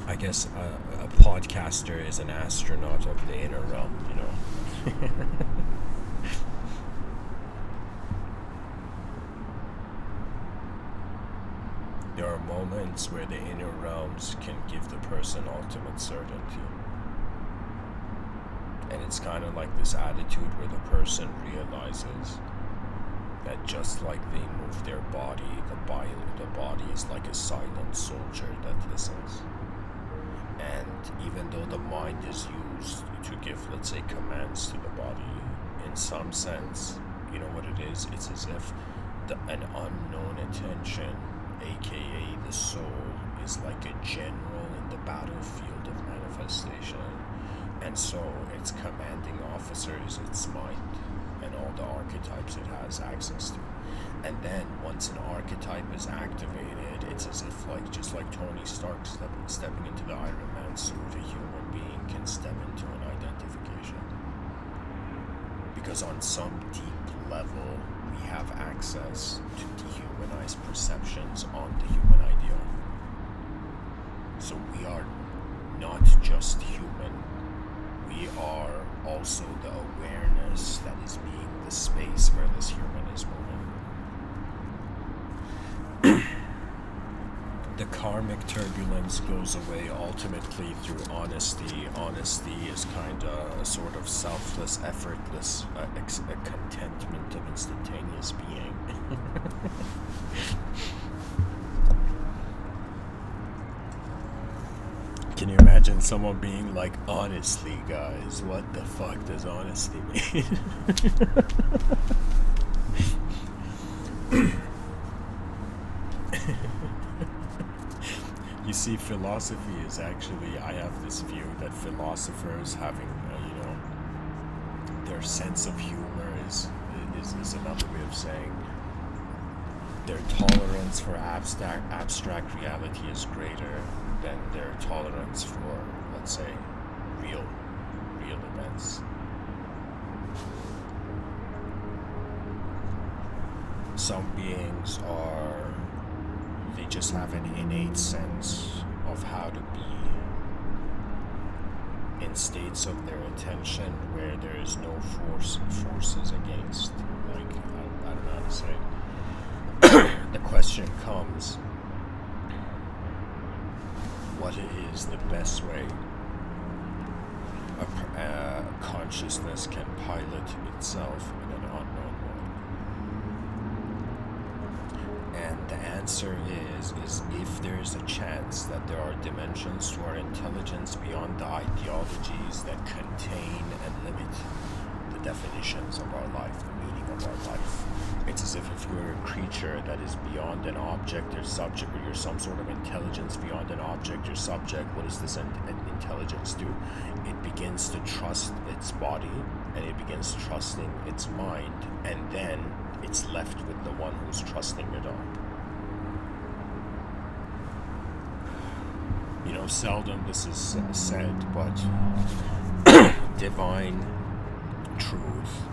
I guess a podcaster is an astronaut of the inner realm, you know. There are moments where the inner realms can give the person ultimate certainty. And it's kind of like this attitude where the person realizes that just like they move their body, the body is like a silent soldier that listens. And even though the mind is used to give, let's say, commands to the body, in some sense, you know what it is? It's as if an unknown attention, aka the soul, is like a general in the battlefield of manifestation. And so its commanding officer is its mind and all the archetypes it has access to. And then once an archetype is activated, it's as if like just like Tony Stark stepping into the Iron Man suit, a human being can step into an identification. Because on some deep level, we have access to dehumanized perceptions on the human ideal. So we are not just human, we are also the awareness that is being the space where this human is moving. The karmic turbulence goes away ultimately through honesty. Honesty is kind of a sort of selfless, effortless, a contentment of instantaneous being. Can you imagine someone being like, honestly, guys, what the fuck does honesty mean? You see, philosophy is actually, I have this view that philosophers having, their sense of humor is another way of saying their tolerance for abstract reality is greater than their tolerance for, let's say, real events. Some beings they just have an innate sense of how to be in states of their attention where there is no forces against. Like, I don't know how to say it. The question comes, what is the best way a consciousness can pilot itself in an unknown world? And the answer is if there is a chance that there are dimensions to our intelligence beyond the ideologies that contain and limit the definitions of our life, the meaning of our life. It's as if you're a creature that is beyond an object or subject, or you're some sort of intelligence beyond an object or subject. What does this intelligence do? It begins to trust its body, and it begins trusting its mind, and then it's left with the one who's trusting it all. Seldom this is said, but divine truth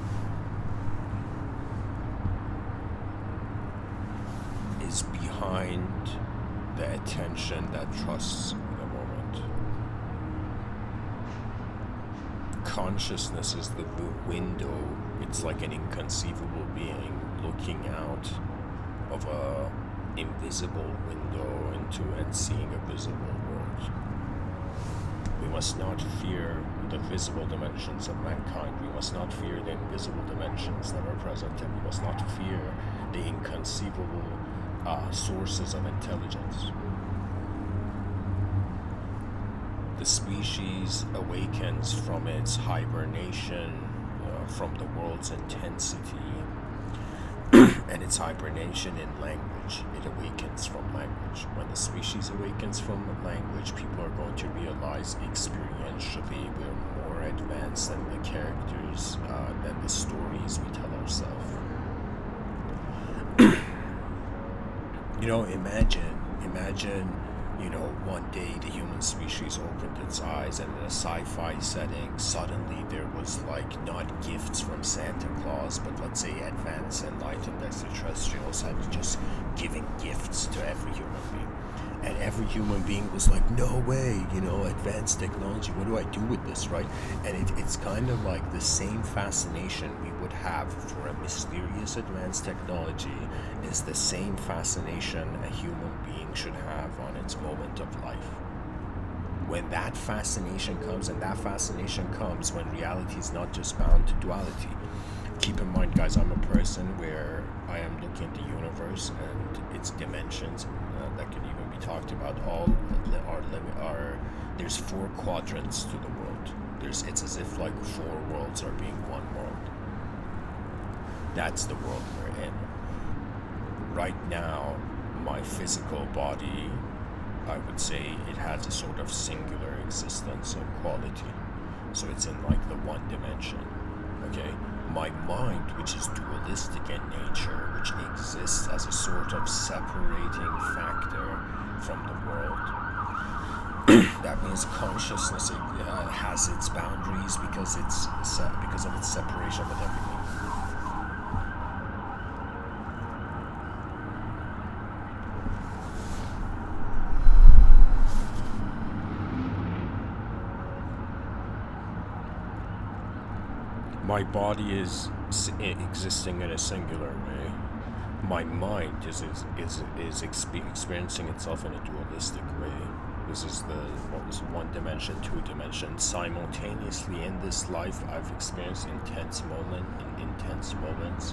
is behind the attention that trusts the moment. Consciousness is the window. It's like an inconceivable being looking out of a invisible window into and seeing a visible world. We must not fear the visible dimensions of mankind. We must not fear the invisible dimensions that are present, and we must not fear the inconceivable sources of intelligence. The species awakens from its hibernation, from the world's intensity, and its hibernation in language. It awakens from language. When the species awakens from language, people are going to realize experientially we're more advanced than the characters, than the stories we tell ourselves. Imagine, one day the human species opened its eyes, and in a sci-fi setting, suddenly there was not gifts from Santa Claus, but let's say advanced enlightened extraterrestrials had just giving gifts to every human being. And every human being was like, no way, advanced technology, what do I do with this, right? And it's kind of like the same fascination we would have for a mysterious advanced technology is the same fascination a human being should have on its moment of life. When that fascination comes, and that fascination comes when reality is not just bound to duality. Keep in mind, guys, I'm a person where I am looking at the universe and its dimensions that can even be talked about. There's 4 quadrants to the world. It's as if 4 worlds are being one world. That's the world we're in. Right now, my physical body, I would say it has a sort of singular existence of quality. So it's in the one dimension. Okay? My mind, which is dualistic in nature, which exists as a sort of separating factor from the world. That means consciousness has its boundaries because of its separation with everything. My body is existing in a singular way. My mind is experiencing itself in a dualistic way. This is one dimension, 2 dimensions. Simultaneously in this life, I've experienced intense moments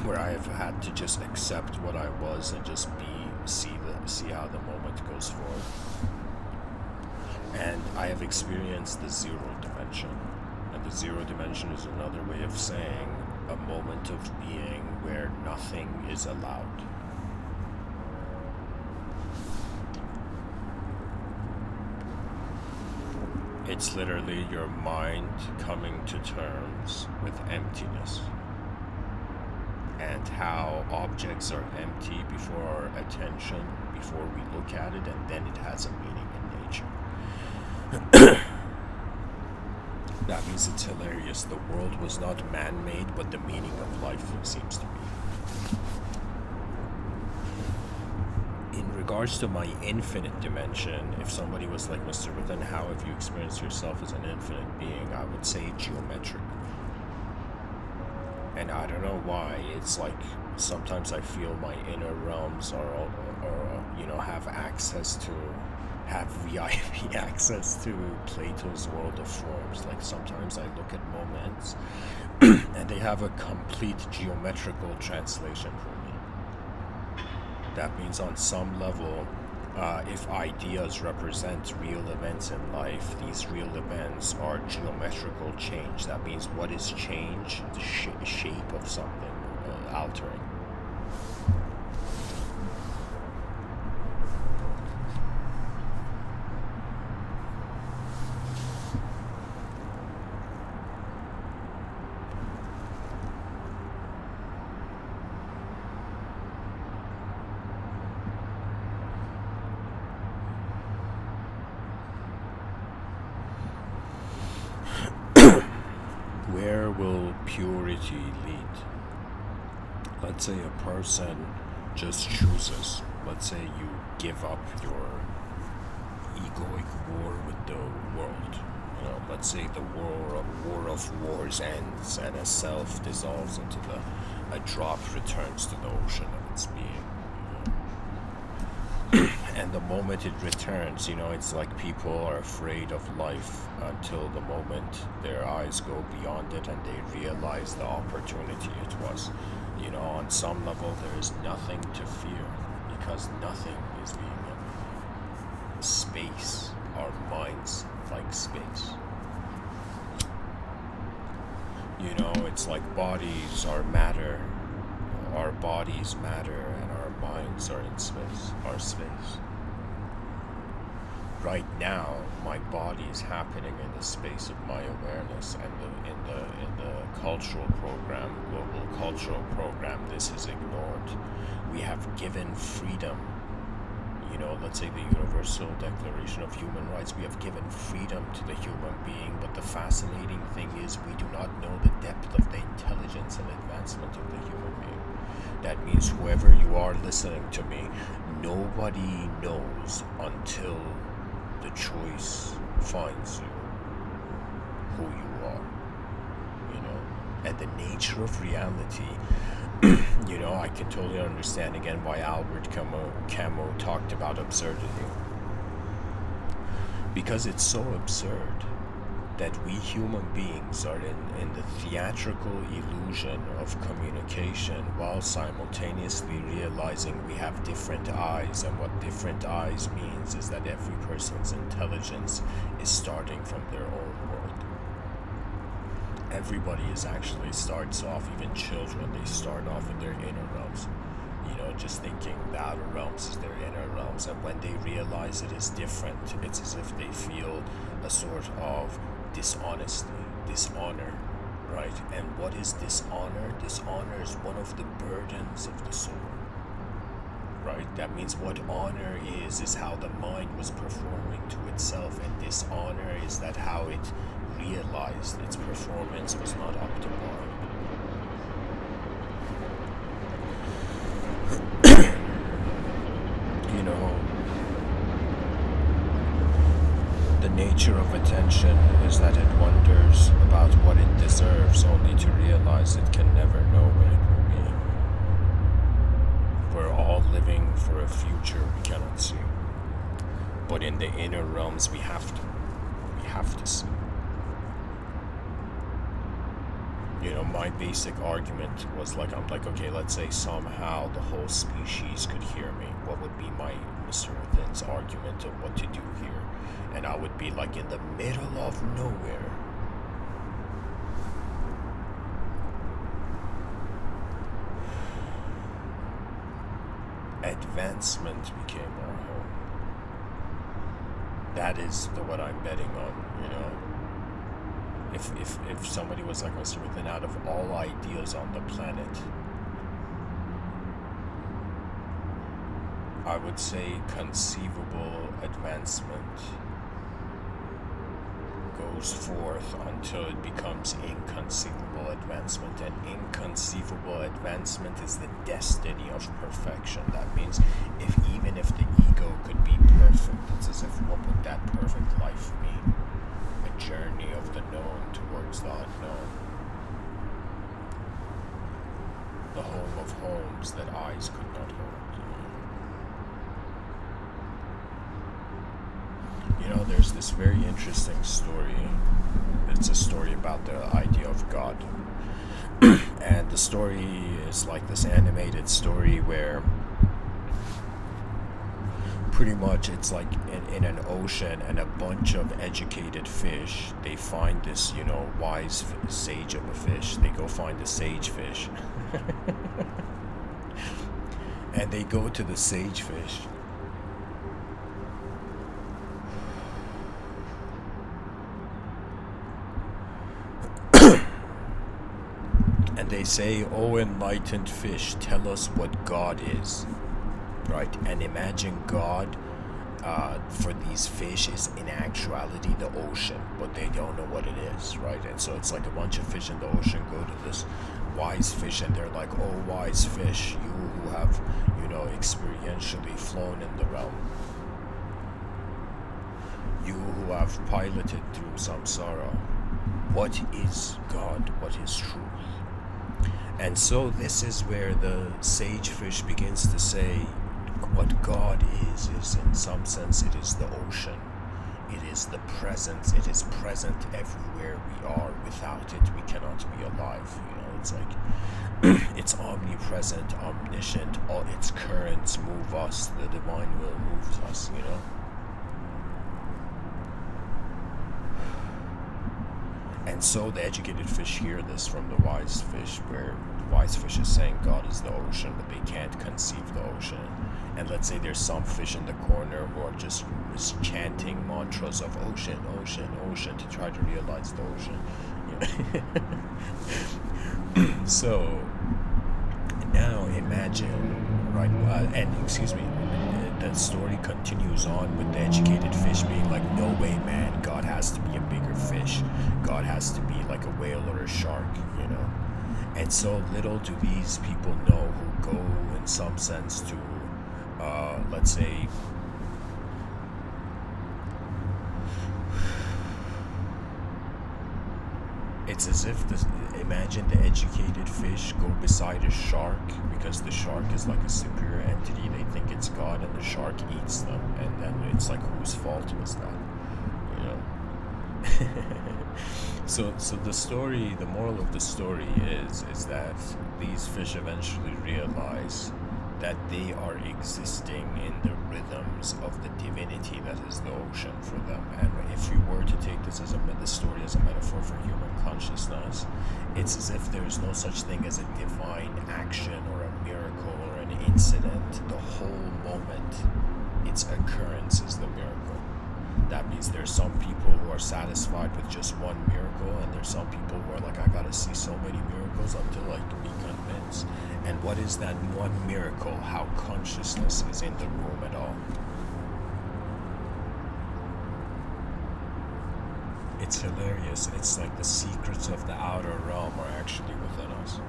where I have had to just accept what I was and just see how the moment goes forward. And I have experienced the 0 dimension. The 0 dimension is another way of saying a moment of being where nothing is allowed. It's literally your mind coming to terms with emptiness and how objects are empty before our attention, before we look at it, and then it has a meaning in nature. That means it's hilarious. The world was not man-made, but the meaning of life seems to be. In regards to my infinite dimension, if somebody was like, Mr. Within, how have you experienced yourself as an infinite being? I would say geometric. And I don't know why. It's sometimes I feel my inner realms have VIP access to Plato's world of forms. Sometimes I look at moments and they have a complete geometrical translation for me. That means on some level, if ideas represent real events in life, these real events are geometrical change. That means what is change? The shape of something altering. will purity lead? Let's say a person just chooses, let's say you give up your egoic war with the world. Let's say the war of wars ends and a self dissolves into a drop returns to the ocean of its being. And the moment it returns, it's like people are afraid of life until the moment their eyes go beyond it and they realize the opportunity it was. On some level there is nothing to fear because nothing is being in space. Our minds like space. It's like bodies are matter. Our bodies matter and our minds are in space. Our space. Right now, my body is happening in the space of my awareness, and in the cultural program, global cultural program, this is ignored. We have given freedom. Let's say the Universal Declaration of Human Rights, we have given freedom to the human being, but the fascinating thing is we do not know the depth of the intelligence and advancement of the human being. That means whoever you are listening to me, nobody knows until the choice finds you who you are. And the nature of reality, I can totally understand again why Albert Camus talked about absurdity. Because it's so absurd that we human beings are in the theatrical illusion of communication while simultaneously realizing we have different eyes, and what different eyes means is that every person's intelligence is starting from their own world. Everybody starts off, even children, they start off in their inner realms. Just thinking the outer realms is their inner realms, and when they realize it is different, it's as if they feel a sort of dishonor, right? And what is dishonor? Dishonor is one of the burdens of the soul, right? That means what honor is how the mind was performing to itself, and dishonor is that how it realized its performance was not up to par. The nature of attention is that it wonders about what it deserves only to realize it can never know what it will be. We're all living for a future we cannot see. But in the inner realms we have to see. My basic argument was I'm like, okay, let's say somehow the whole species could hear me. What would be my Mr. Within's argument of what to do here? And I would be in the middle of nowhere. Advancement became our home. That is what I'm betting on, If somebody was like Mr. Within, out of all ideas on the planet, I would say conceivable advancement goes forth until it becomes inconceivable advancement, and inconceivable advancement is the destiny of perfection. That means even if the ego could be perfect, it's as if what would that perfect life mean? A journey of the known towards the unknown. The home of homes that eyes could not hold. There's this very interesting story. It's a story about the idea of God. And the story is like this animated story where pretty much it's like in an ocean, and a bunch of educated fish, they find this, wise sage of a fish. They go find the sage fish. And they go to the sage fish. And they say, "Oh, enlightened fish, tell us what God is." Right? And imagine God for these fish is in actuality the ocean, but they don't know what it is, right? And so it's like a bunch of fish in the ocean go to this wise fish, and they're like, "Oh, wise fish, you who have, experientially flown in the realm, you who have piloted through samsara, what is God? What is truth?" And so this is where the sage fish begins to say, what God is in some sense, it is the ocean. It is the presence. It is present everywhere we are. Without it, we cannot be alive. It's like it's omnipresent, omniscient. All its currents move us. The divine will moves us. And so the educated fish hear this from the wise fish, where the wise fish is saying God is the ocean, but they can't conceive the ocean. And let's say there's some fish in the corner who are just chanting mantras of ocean, ocean, ocean to try to realize the ocean. So now imagine, right? The story continues on with the educated fish being like, "No way, man! God has to be a bigger fish. God has to be like a whale or a shark." And so little do these people know who go, in some sense, to let's say, it's as if imagine the educated fish go beside a shark, because the shark is like a superior entity. They think it's God, and the shark eats them, and then it's like, whose fault was that? So the moral of the story is that these fish eventually realize that they are existing in the rhythms of the divinity that is the ocean for them. And if you were to take this the story as a metaphor for human consciousness, it's as if there's no such thing as a divine action or a miracle or an incident. The whole moment, its occurrence is the miracle. That means there's some people who are satisfied with just one miracle, and there's some people who are like, I gotta see so many miracles until I can be convinced. And what is that one miracle? How consciousness is in the room at all. It's hilarious. It's like the secrets of the outer realm are actually within us.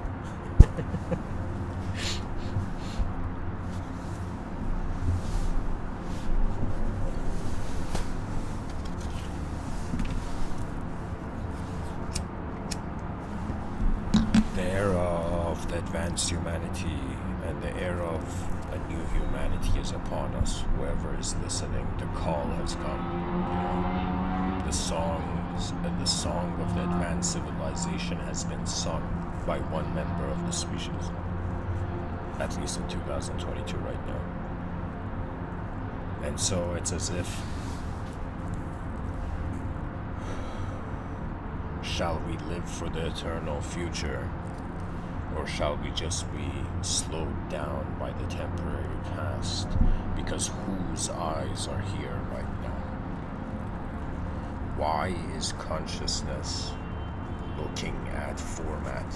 Advanced humanity and the era of a new humanity is upon us. Whoever is listening, the call has come. The song of the advanced civilization has been sung by one member of the species, at least in 2022 right now. And so it's as if, shall we live for the eternal future? Or shall we just be slowed down by the temporary past? Because whose eyes are here right now? Why is consciousness looking at format?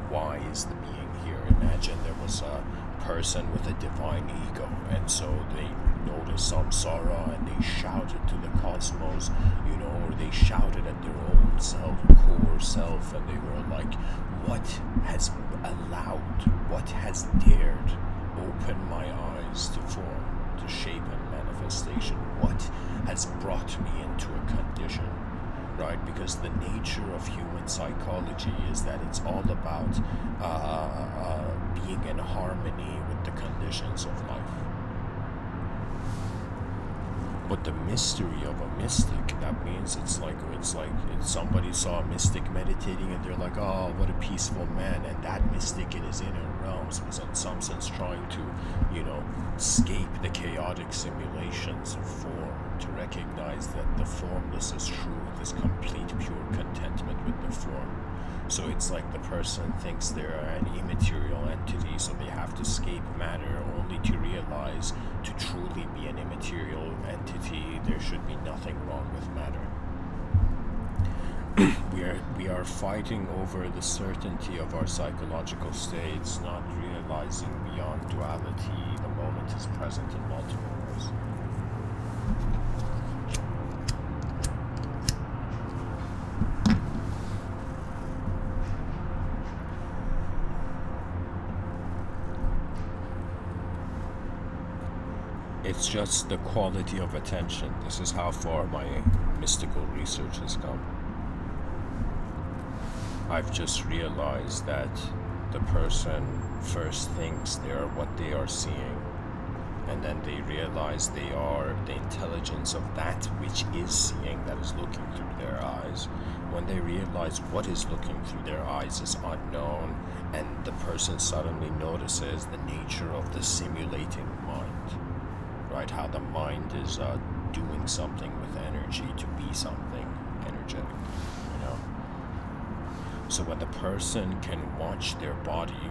Why is the being here? Imagine there was a person with a divine ego, and so they noticed samsara and they shouted to the cosmos, or they shouted at their own core self, and they were like, what has allowed, what has dared open my eyes to form, to shape and manifestation? What has brought me into a condition, right? Because the nature of human psychology is that it's all about being in harmony with the conditions of life. But the mystery of a mystic, that means it's like somebody saw a mystic meditating and they're like, oh, what a peaceful man, and that mystic in his inner realms was in some sense trying to, escape the chaotic simulations of form, to recognize that the formless is truth, is complete pure contentment with the form. So it's like the person thinks they're an immaterial entity, so they have to escape matter only to realize to truly be an immaterial entity, there should be nothing wrong with matter. We are fighting over the certainty of our psychological states, not realizing beyond duality the moment is present in multiple ways. It's just the quality of attention. This is how far my mystical research has come. I've just realized that the person first thinks they are what they are seeing, and then they realize they are the intelligence of that which is seeing, that is looking through their eyes. When they realize what is looking through their eyes is unknown, and the person suddenly notices the nature of the simulating mind, right? How the mind is doing something with energy to be something energetic, you know? So when the person can watch their body,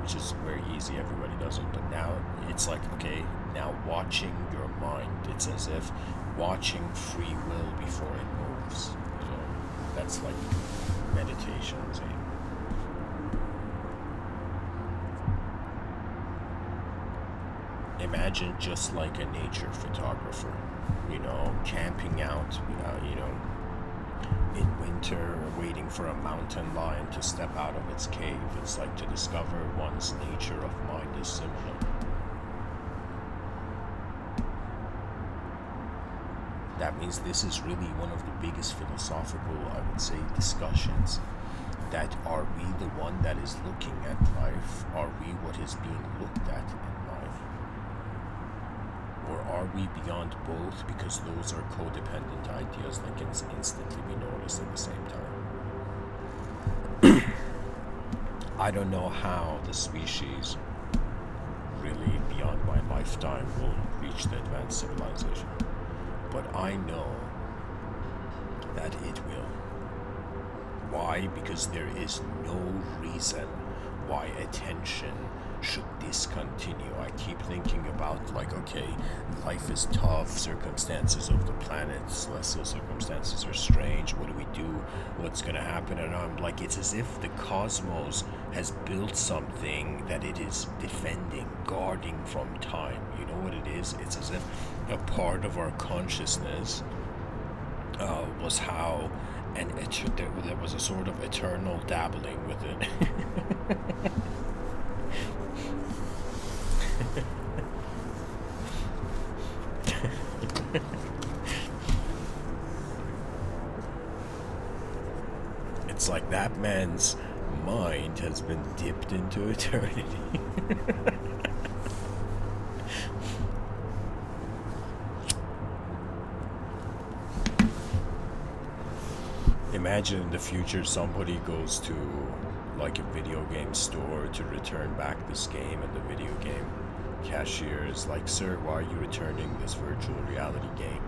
which is very easy, everybody does it, but now it's like, okay, now watching your mind, it's as if watching free will before it moves, you know? That's like meditation, see? Imagine just like a nature photographer, you know, camping out, you know, in winter, waiting for a mountain lion to step out of its cave. It's like to discover one's nature of mind is similar. That means this is really one of the biggest philosophical, I would say, discussions. That are we the one that is looking at life? Are we what is being looked at in life? Or are we beyond both, because those are codependent ideas that can instantly be noticed at the same time? I don't know how the species, really beyond my lifetime, will reach the advanced civilization. But I know that it will. Why? Because there is no reason why attention should discontinue. I keep thinking about, like, okay, life is tough, circumstances of the planet, celestial circumstances are strange, what do we do, what's gonna happen? And I'm like, it's as if the cosmos has built something that it is defending, guarding from time. You know what it is? It's as if a part of our consciousness was how there was a sort of eternal dabbling with it. It's like that man's mind has been dipped into eternity. Imagine in the future somebody goes to like a video game store to return back this game, and the video game cashier is like, sir, why are you returning this virtual reality game,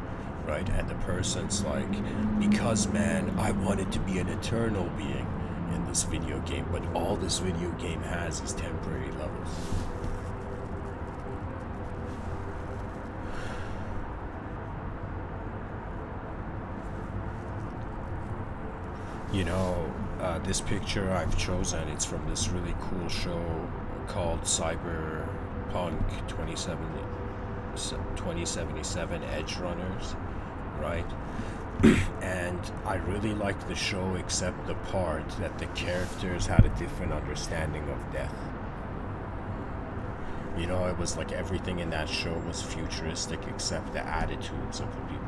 right? And the person's like, because man, I wanted to be an eternal being in this video game, but all this video game has is temporary levels. You know, this picture I've chosen, it's from this really cool show called Cyberpunk 2077 Edge Runners, right? And I really liked the show, except the part that the characters had a different understanding of death. You know, it was like everything in that show was futuristic except the attitudes of the people.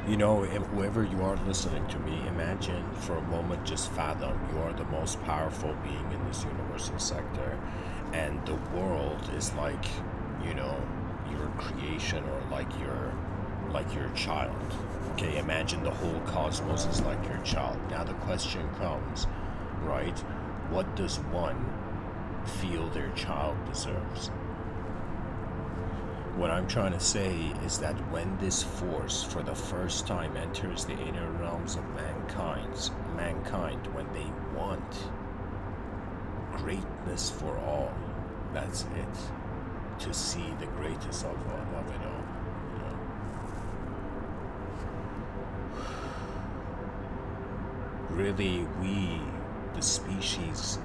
You know, whoever you are listening to me, imagine for a moment, just fathom you are the most powerful being in this universal sector, and the world is like, you know, your creation, or like your child. Okay, imagine the whole cosmos is like your child. Now the question comes, right? What does one feel their child deserves? What I'm trying to say is that when this force for the first time enters the inner realms of mankind, when they want greatness for all, that's it. To see the greatest of it all, you know. Really, we, the species,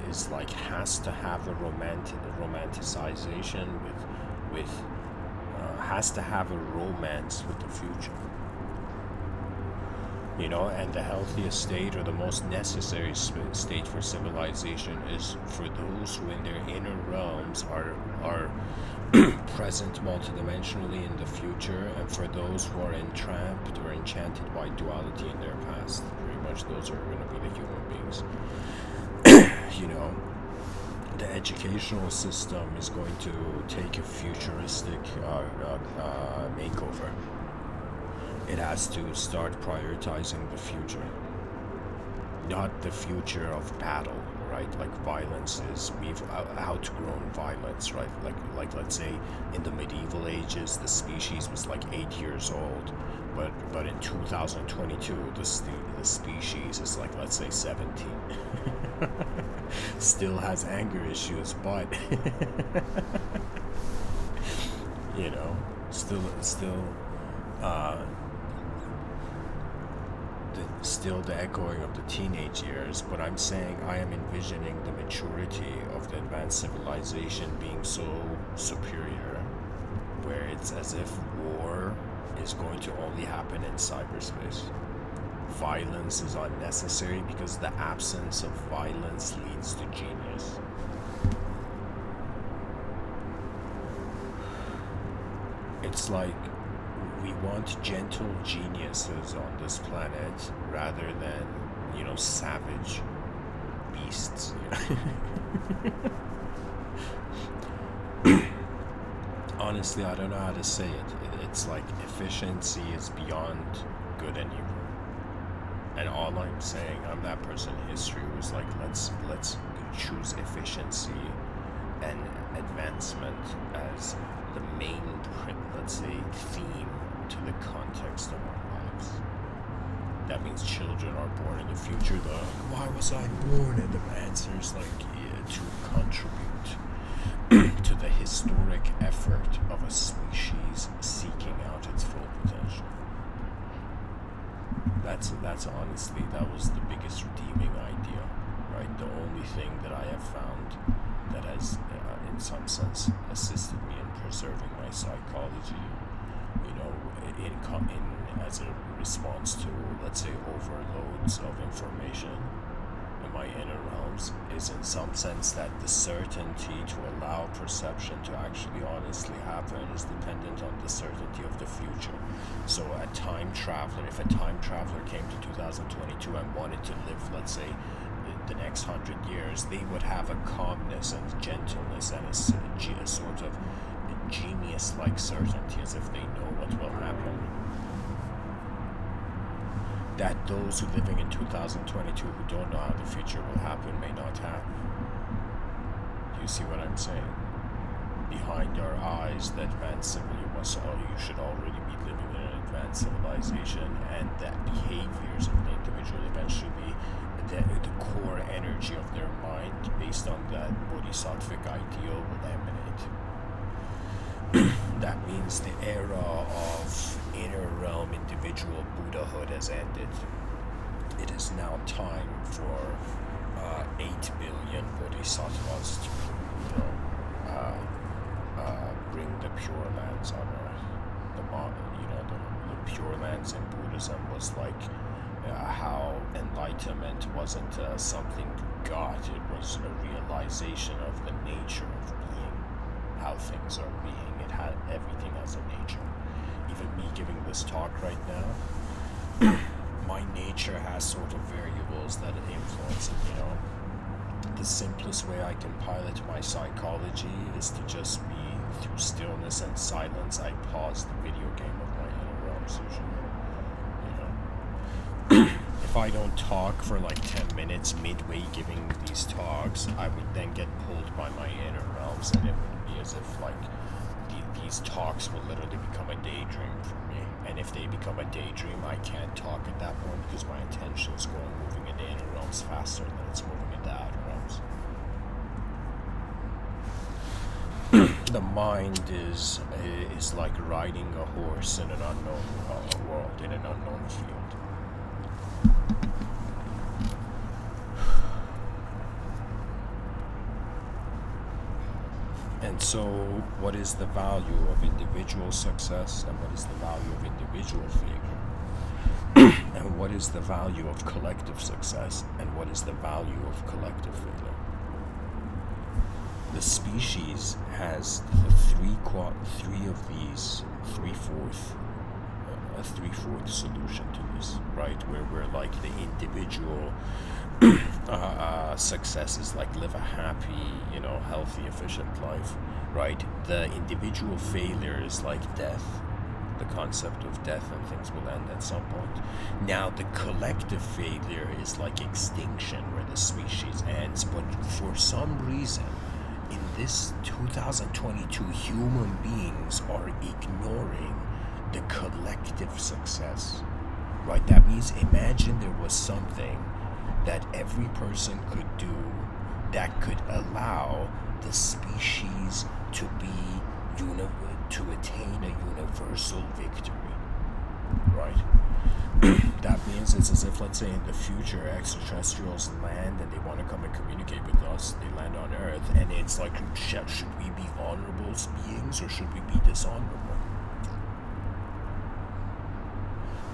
is like, has to have a romanticization with has to have a romance with the future. And the healthiest state, or the most necessary state for civilization, is for those who in their inner realms are present multidimensionally in the future, and for those who are entrapped or enchanted by duality in their past. Pretty much those are going to be the human beings. The educational system is going to take a futuristic makeover. It has to start prioritizing the future, not the future of battle, right? Like violence is, we've outgrown violence, right? Like let's say in the medieval ages, the species was like 8 years old, but in 2022, the species is like, let's say 17. Still has anger issues, but still the echoing of the teenage years. But I'm saying I am envisioning the maturity of the advanced civilization being so superior, where it's as if war is going to only happen in cyberspace. Violence is unnecessary because the absence of violence leads to genius. It's like we want gentle geniuses on this planet rather than, savage beasts. Honestly, I don't know how to say it. It's like efficiency is beyond good and evil. And all I'm saying, I'm that person in history who's like, let's choose efficiency and advancement as the main, let's say, theme to the context of our lives. That means children are born in the future, though. Why was I born? And the answer is to contribute to the historic effort of a species seeking out its full potential. That's honestly, that was the biggest redeeming idea, right? The only thing that I have found that has, in some sense, assisted me in preserving my psychology, as a response to, let's say, overloads of information in my inner realms, is in some sense that the certainty to allow perception to actually honestly happen is dependent on the certainty of the future. So if a time traveler came to 2022 and wanted to live, let's say, the next 100 years, they would have a calmness and gentleness and a sort of genius-like certainty, as if they know what will happen, that those who living in 2022 who don't know how the future will happen may not have. Do you see what I'm saying? Behind our eyes, the advanced you should already be living in an advanced civilization, and that behaviors of the individual eventually, the core energy of their mind based on that bodhisattvic ideal will emanate. That means the era of inner realm individual Buddhahood has ended. It is now time for 8 billion bodhisattvas to, bring the Pure Lands on Earth. The Pure Lands in Buddhism was like how enlightenment wasn't something you got, it was a realization of the nature of being, how things are being. It had everything as a nature. Even me giving this talk right now, my nature has sort of variables that influence it, The simplest way I can pilot my psychology is to just be, through stillness and silence, I pause the video game of my inner realms usually, If I don't talk for like 10 minutes midway giving these talks, I would then get pulled by my inner realms, and it would be as if like these talks will literally become a daydream for me. And if they become a daydream, I can't talk at that point because my attention is moving into inner realms faster than it's moving into outer realms. The mind is like riding a horse in an unknown world, in an unknown field. And so, what is the value of individual success, and what is the value of individual failure? And what is the value of collective success, and what is the value of collective failure? The species has a three-fourth solution to this, right? Where we're like the individual success is like live a happy, healthy, efficient life, right? The individual failure is like death, the concept of death, and things will end at some point. Now, the collective failure is like extinction, where the species ends, but for some reason, in this 2022, human beings are ignoring the collective success, right? That means imagine there was something that every person could do that could allow the species to attain a universal victory, right? That means it's as if, let's say, in the future, extraterrestrials land and they want to come and communicate with us. They land on Earth, and it's like, should we be honorable beings or should we be dishonorable?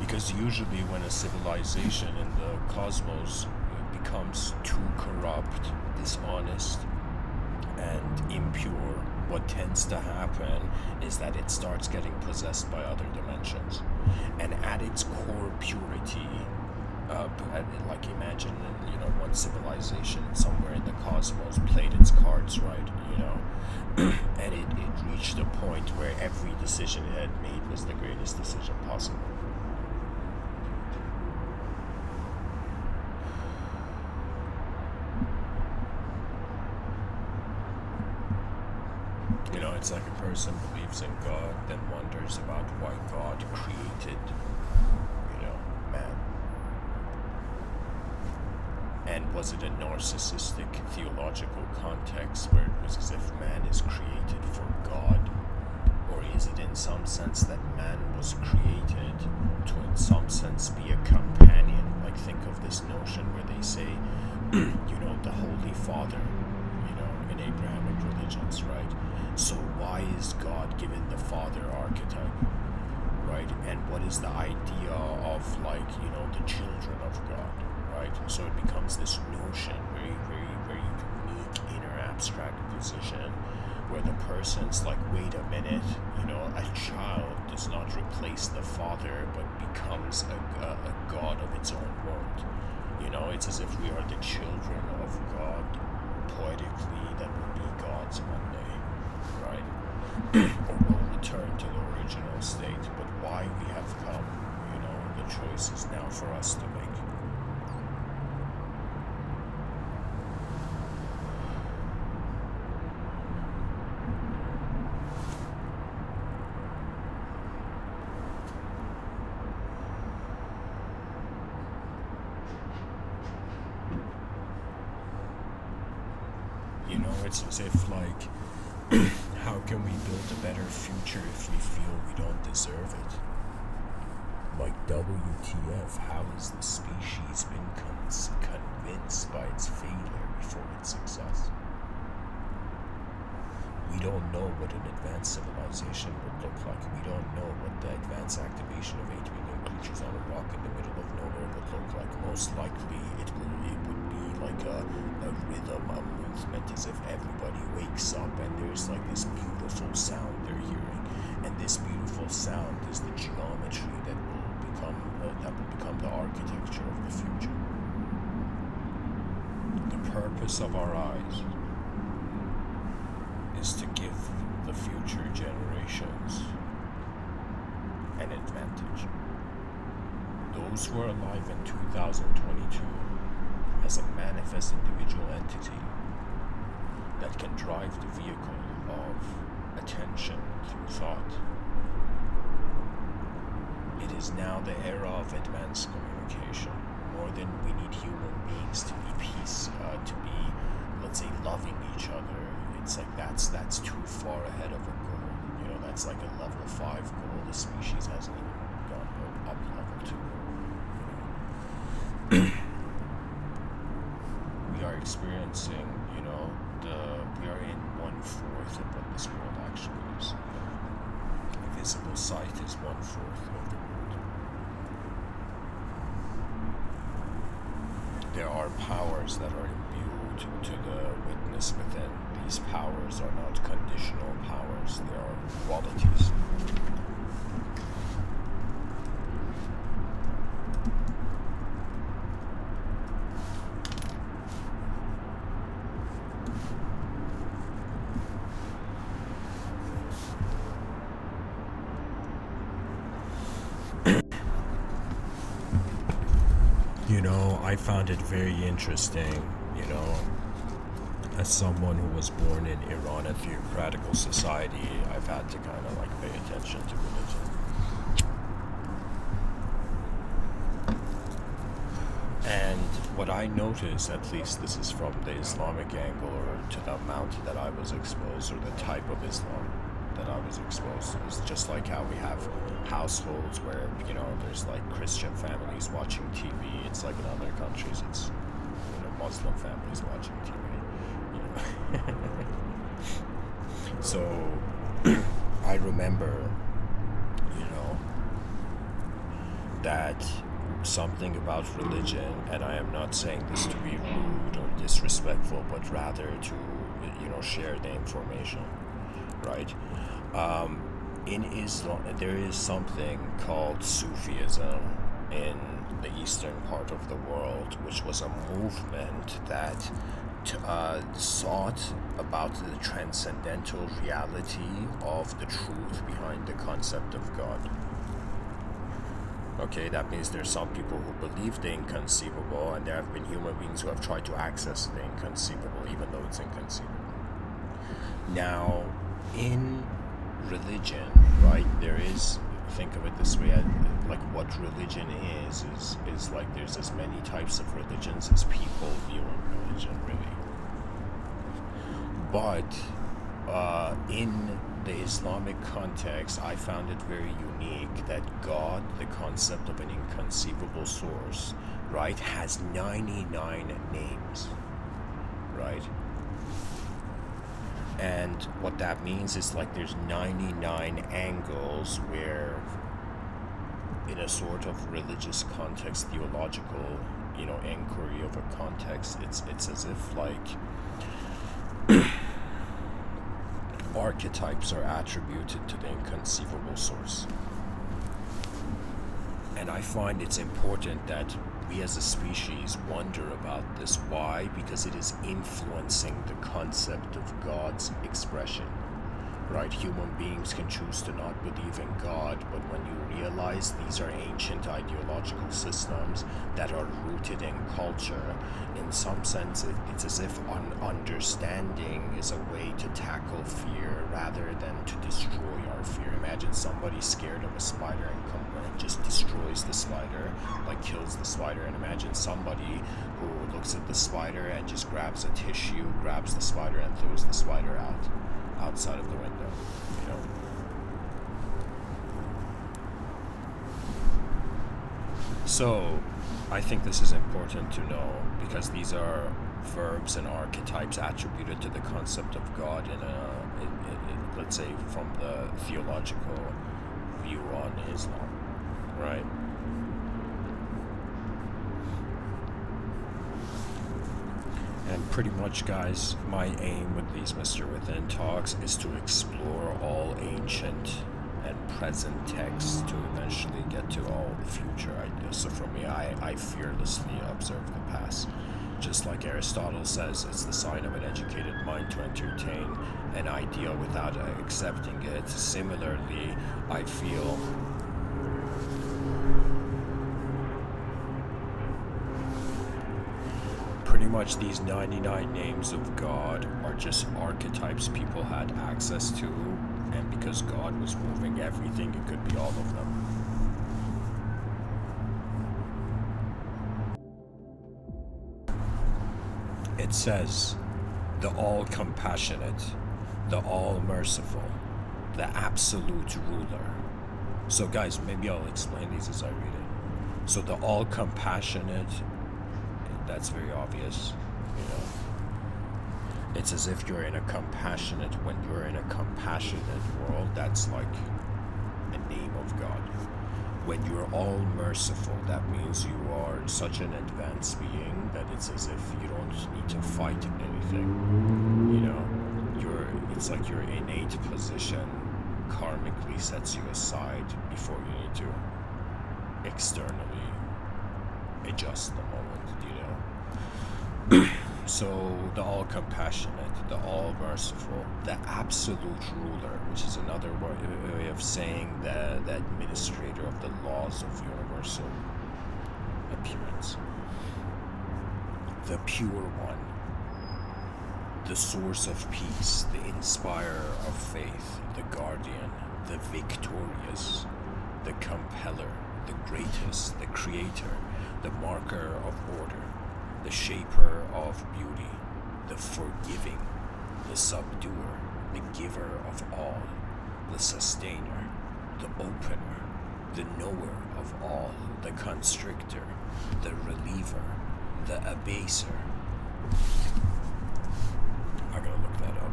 Because usually when a civilization in the cosmos becomes too corrupt, dishonest, and impure, what tends to happen is that it starts getting possessed by other dimensions. And at its core purity, like imagine, one civilization somewhere in the cosmos played its cards right, and it reached a point where every decision it had made was the greatest decision possible. It's like a person believes in God, then wonders about why God created, man. And was it a narcissistic theological context where it was as if man is created for God? Or is it in some sense that man was created to in some sense be a companion? Like, think of this notion where they say, the Holy Father, in Abrahamic religions, right? So why is God given the father archetype, right? And what is the idea of, the children of God, right? So it becomes this notion, very, very, very unique inner abstract position, where the person's like, wait a minute, a child does not replace the father, but becomes a god of its own world. It's as if we are the children of God, poetically, that will be gods one day, right? Or will return to the original state. But why we have come, the choice is now for us to make. It's as if, how can we build a better future if we feel we don't deserve it? Like, WTF, how has the species been convinced by its failure before its success? We don't know what an advanced civilization would look like. We don't know what the advanced activation of 8 million creatures on a rock in the middle of nowhere would look like. Most likely it would be like a rhythm, a movement, as if everybody wakes up and there's like this beautiful sound they're hearing. And this beautiful sound is the geometry that will become the architecture of the future. The purpose of our eyes is to give the future generations an advantage. Those who are alive in 2022 as a manifest individual entity that can drive the vehicle of attention through thought. It is now the era of advanced communication. More than we need human beings to be to be, let's say, loving each other. It's like that's too far ahead of a goal. That's like a level 5 goal. The species hasn't even gone up level 2. We are experiencing, we are in 1/4 of what this world actually is. Visible sight is 1/4 of the world. There are powers that are imbued to the witness within. These powers are not conditional powers, they are qualities. I found it very interesting, as someone who was born in Iran, a theocratical society, I've had to kind of like pay attention to religion. And what I noticed, at least this is from the Islamic angle, or to the amount that I was exposed, or the type of Islam that I was exposed to, is just like how we have households where, there's like Christian families watching TV. It's like in other countries, it's, Muslim families watching TV. So I remember, that something about religion, and I am not saying this to be rude or disrespectful, but rather to, share the information, right? In Islam, there is something called Sufism in the eastern part of the world, which was a movement that sought about the transcendental reality of the truth behind the concept of God. Okay, that means there's some people who believe the inconceivable, and there have been human beings who have tried to access the inconceivable, even though it's inconceivable. Now, in religion, right, there is, think of it this way, like what religion is like there's as many types of religions as people viewing religion, really. But in the Islamic context, I found it very unique that God, the concept of an inconceivable source, right, has 99 names, right? And what that means is like there's 99 angles where, in a sort of religious context, theological, inquiry of a context, it's as if like archetypes are attributed to the inconceivable source. And I find it's important that we as a species wonder about this. Why? Because it is influencing the concept of God's expression, right? Human beings can choose to not believe in God, but when you realize these are ancient ideological systems that are rooted in culture, in some sense it's as if understanding is a way to tackle fear rather than to destroy our fear. Imagine somebody scared of a spider and just destroys the spider, like kills the spider, and imagine somebody who looks at the spider and just grabs a tissue, grabs the spider and throws the spider outside of the window, So I think this is important to know, because these are verbs and archetypes attributed to the concept of God in let's say from the theological view on Islam, right? And pretty much, guys, my aim with these Mr. Within talks is to explore all ancient and present texts to eventually get to all the future ideas. So for me, I fearlessly observe the past. Just like Aristotle says, it's the sign of an educated mind to entertain an idea without accepting it. Similarly, I feel pretty much these 99 names of God are just archetypes people had access to, and because God was moving everything, it could be all of them. It says, the all-compassionate, the all-merciful, the absolute ruler. So guys, maybe I'll explain these as I read it. So the all-compassionate, that's very obvious, It's as if you're in a compassionate, when you're in a compassionate world, that's like a name of God. When you're all merciful, that means you are such an advanced being that it's as if you don't need to fight anything. You know, it's like your innate position karmically sets you aside before you need to externally adjust the moment, you know. So the all compassionate, the all merciful, the absolute ruler, which is another way of saying the administrator of the laws of universal appearance, the pure one, the source of peace, the inspirer of faith, the guardian, the victorious, the compeller, the greatest, the creator, the marker of order, the shaper of beauty, the forgiving, the subduer, the giver of all, the sustainer, the opener, the knower of all, the constrictor, the reliever, the abaser. I gotta look that up.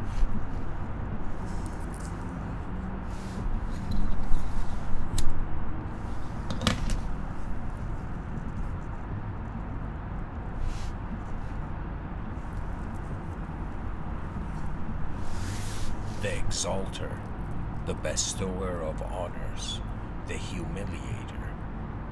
The exalter, the bestower of honors, the humiliator,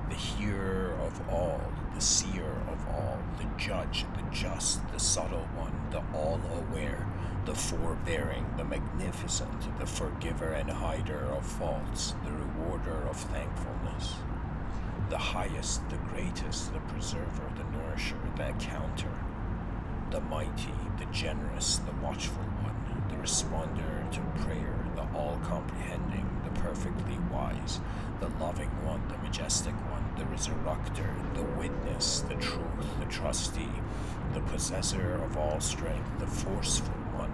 the hearer of all, the seer of all, the judge, the just, the subtle one, the all-aware, the forbearing, the magnificent, the forgiver and hider of faults, the rewarder of thankfulness, the highest, the greatest, the preserver, the nourisher, the accounter, the mighty, the generous, the watchful one, the responder to prayer, the all-comprehending, the perfectly wise, the loving one, the majestic one, the resurrector, the witness, the truth, the trustee, the possessor of all strength, the forceful one,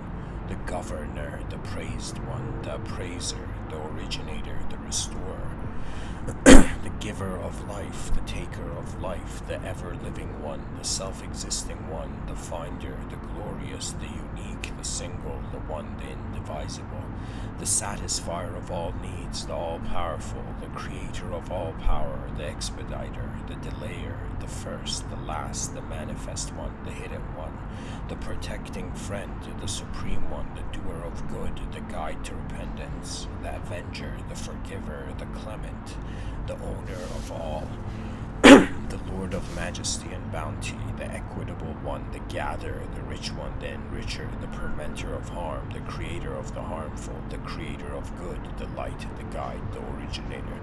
the governor, the praised one, the appraiser, the originator, the restorer, the giver of life, the taker of life, the ever-living one, the self-existing one, the finder, the glorious, the unique, the single, the one, the indivisible, the satisfier of all needs, the all-powerful, the creator of all power, the expediter, the delayer, the first, the last, the manifest one, the hidden one, the protecting friend, the supreme one, the doer of good, the guide to repentance, the avenger, the forgiver, the clement, the owner of all, the Lord of majesty and bounty, the equitable one, the gatherer, the rich one, the enricher, the preventer of harm, the creator of the harmful, the creator of good, the light, the guide, the originator,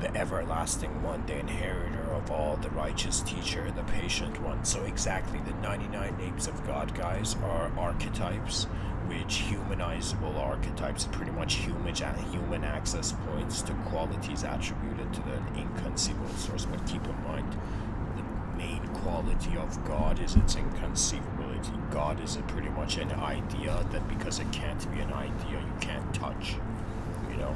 the everlasting one, the inheritor of all, the righteous teacher, the patient one. So exactly, the 99 names of God, guys, are archetypes, which humanizable archetypes, pretty much human access points to qualities attributed to the inconceivable source. But keep in mind, the main quality of God is its inconceivability. God is pretty much an idea that, because it can't be an idea, you can't touch, you know.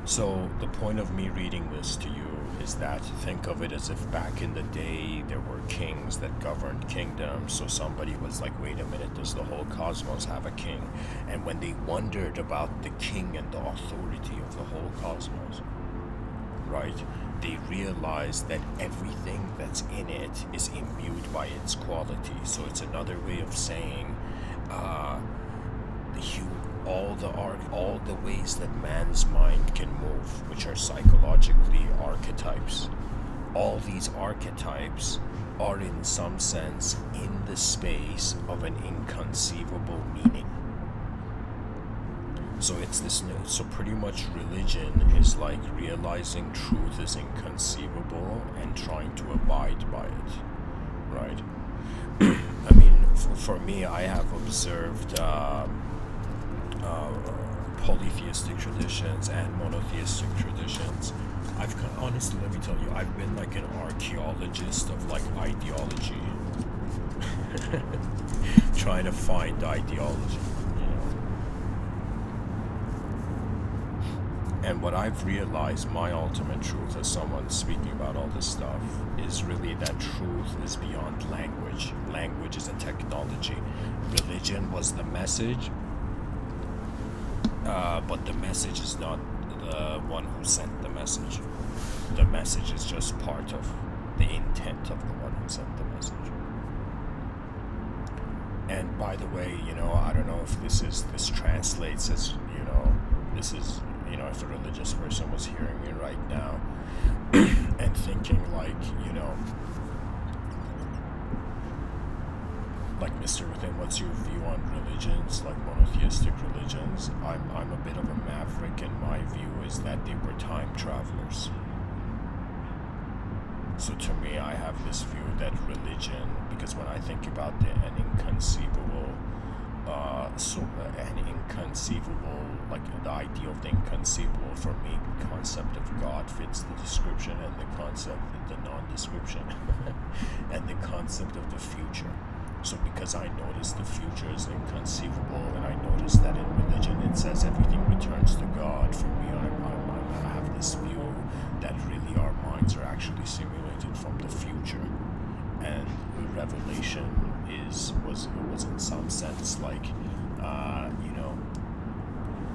So the point of me reading this to you is that think of it as if back in the day there were kings that governed kingdoms. So somebody was like, wait a minute, does the whole cosmos have a king? And when they wondered about the king and the authority of the whole cosmos, right, they realized that everything that's in it is imbued by its quality. So it's another way of saying all the ways that man's mind can move, which are psychologically archetypes. All these archetypes are in some sense in the space of an inconceivable meaning. So it's this. So pretty much religion is like realizing truth is inconceivable and trying to abide by it, right? I mean, for me, I have observed polytheistic traditions and monotheistic traditions. Honestly, let me tell you, I've been like an archaeologist of like ideology, trying to find ideology, you know. And what I've realized, my ultimate truth as someone speaking about all this stuff, is really that truth is beyond language. Language is a technology. Religion was the message, but the message is not the one who sent the message. The message is just part of the intent of the one who sent the message. And by the way, I don't know if this translates as, this is, if a religious person was hearing me right now and thinking like Mr. Within, what's your view on religions, like monotheistic religions? I'm a bit of a maverick, and my view is that they were time travelers. So to me, I have this view that religion, because when I think about an inconceivable, like the idea of the inconceivable, for me, the concept of God fits the description, and the concept of the non-description, and the concept of the future. So because I notice the future is inconceivable, and I notice that in religion it says everything returns to God, for me, I have this view that really our minds are actually simulated from the future, and revelation was in some sense like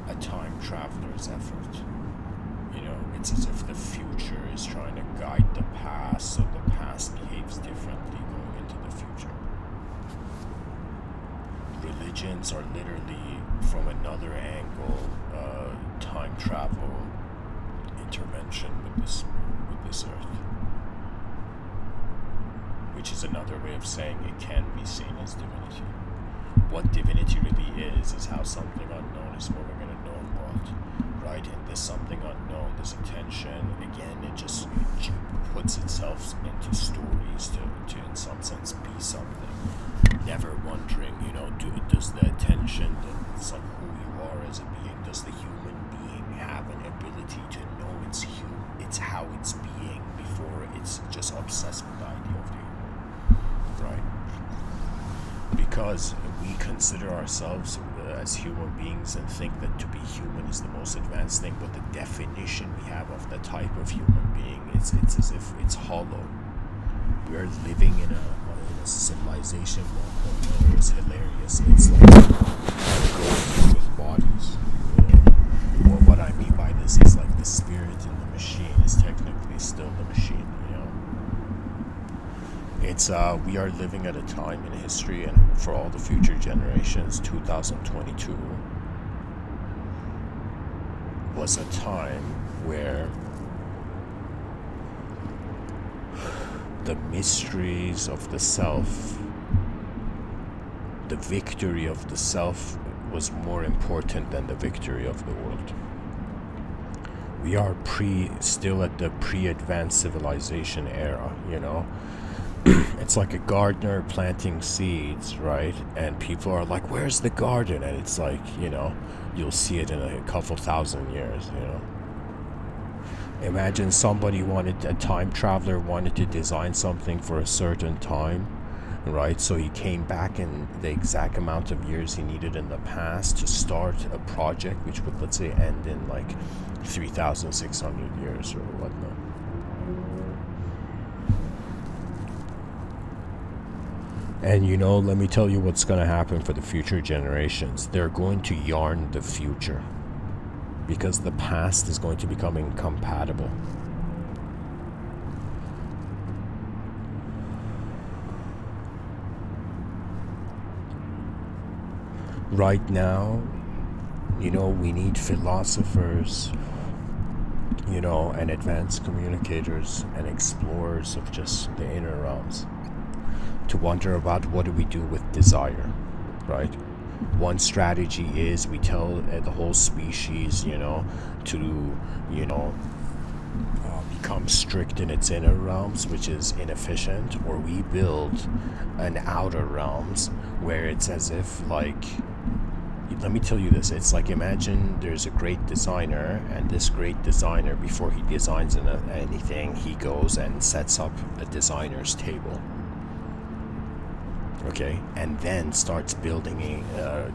a time traveler's effort. It's as if the future is trying to guide the past, so the past behaves differently going into the future. Religions are literally, from another angle, time travel intervention with this earth, which is another way of saying it can be seen as divinity. What divinity really is how something unknown is moving in a known world, right? And this something unknown, this attention, again, it just puts itself into stories to in some sense be something. Never wondering, does the attention, that's like who you are as a being, does the human being have an ability to know it's how it's being before it's just obsessed with the idea of the human, right? Because we consider ourselves as human beings and think that to be human is the most advanced thing, but the definition we have of the type of human being, it's as if it's hollow. We are living in a civilization 1.0. It's hilarious. It's like going with bodies. Well, what I mean by this is like the spirit in the machine is technically still the machine. It's we are living at a time in history, and for all the future generations, 2022 was a time where the mysteries of the self, the victory of the self, was more important than the victory of the world. We are still at the pre-advanced civilization era, It's like a gardener planting seeds, right? And people are like, where's the garden? And it's like, you'll see it in a couple thousand years, Imagine a time traveler wanted to design something for a certain time, right? So he came back in the exact amount of years he needed in the past to start a project which would, let's say, end in like 3,600 years or whatnot. And let me tell you what's going to happen for the future generations. They're going to yarn the future, because the past is going to become incompatible. Right now, we need philosophers, and advanced communicators and explorers of just the inner realms to wonder about what do we do with desire, right? One strategy is we tell the whole species, to, become strict in its inner realms, which is inefficient, or we build an outer realms where it's as if, like, let me tell you this, it's like, imagine there's a great designer, and this great designer, before he designs anything, he goes and sets up a designer's table. okay, and then starts building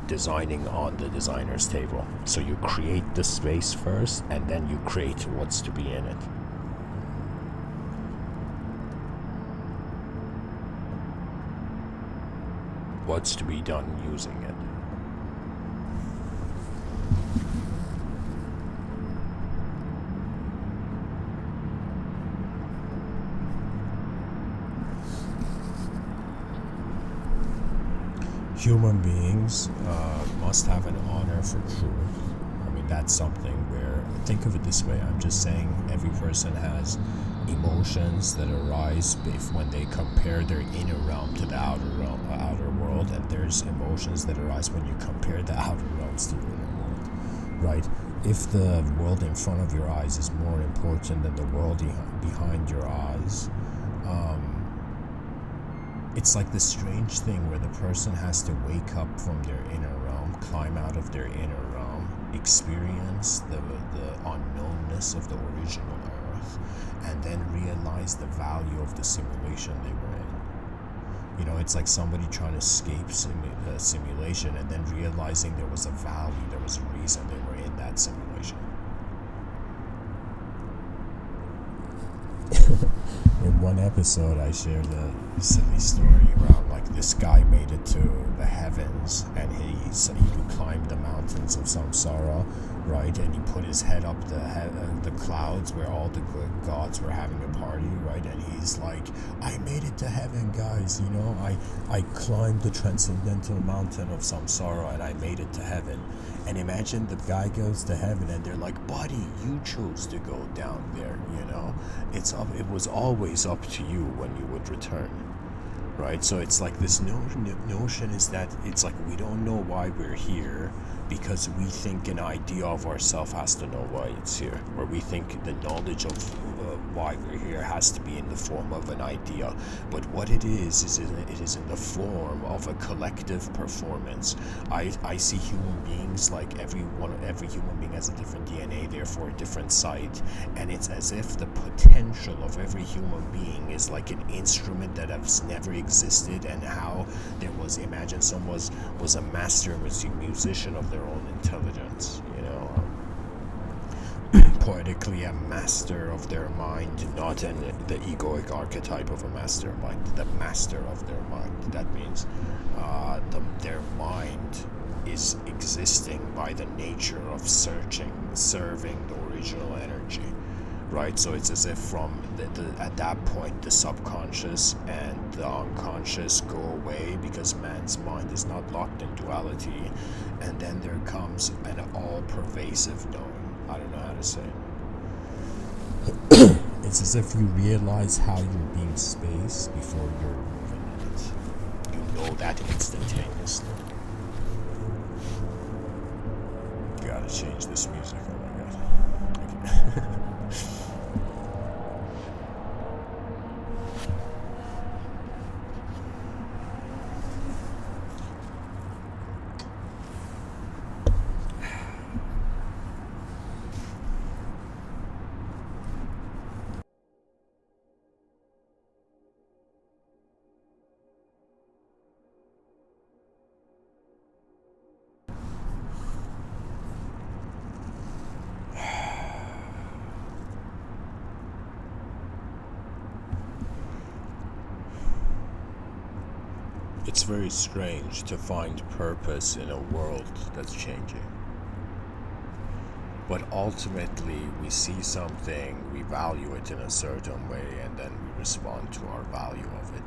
designing on the designer's table. So you create the space first, and then you create what's to be in it. What's to be done using it. Human beings must have an honor for truth. I mean, that's something where, think of it this way, I'm just saying every person has emotions that arise when they compare their inner realm to the outer world, and there's emotions that arise when you compare the outer realms to the inner world, right? If the world in front of your eyes is more important than the world behind your eyes, it's like this strange thing where the person has to wake up from their inner realm, climb out of their inner realm, experience the unknownness of the original earth, and then realize the value of the simulation they were in. You know, it's like somebody trying to escape simulation and then realizing there was a value, there was a reason they were in that simulation. In one episode, I shared a silly story around like this guy made it to the heavens, and he climbed the mountains of samsara, right? And he put his head up the clouds where all the gods were having a party, right? And he's like, I made it to heaven, guys. You know, I climbed the transcendental mountain of samsara and I made it to heaven. And imagine the guy goes to heaven and they're like, buddy, you chose to go down there, you know? It was always up to you when you would return, right? So it's like this notion is that it's like we don't know why we're here because we think an idea of ourselves has to know why it's here, or we think the knowledge of why we're here has to be in the form of an idea. But what it is it is in the form of a collective performance. I see human beings like every human being has a different DNA, therefore a different site, and it's as if the potential of every human being is like an instrument that has never existed, and how there was, imagine someone was a master musician of their own intelligence, you know, poetically a master of their mind, not the egoic archetype of a mastermind, the master of their mind. That means their mind is existing by the nature of serving the original energy, right? So it's as if from at that point the subconscious and the unconscious go away, because man's mind is not locked in duality, and then there comes an all-pervasive knowing. I don't know how to say it. It's as if you realize how you're being space before you're moving in it. You know that instantaneously. Gotta change this music. Oh my god. Okay. It's very strange to find purpose in a world that's changing. But ultimately, we see something, we value it in a certain way, and then we respond to our value of it.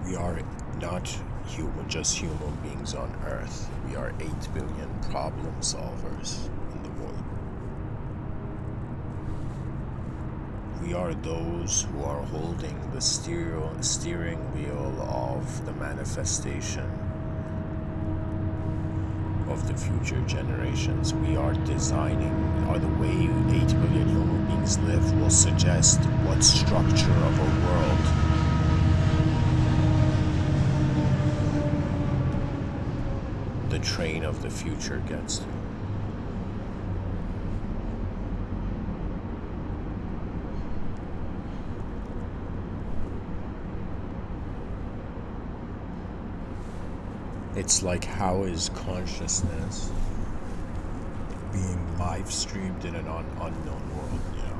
We are not just human beings on Earth. We are 8 billion problem solvers in the world. We are those who are holding the steering wheel of the manifestation of the future generations. We are designing, or the way 8 billion human beings live will suggest what structure of a world the train of the future gets to. It's like, how is consciousness being live streamed in an unknown world, you know?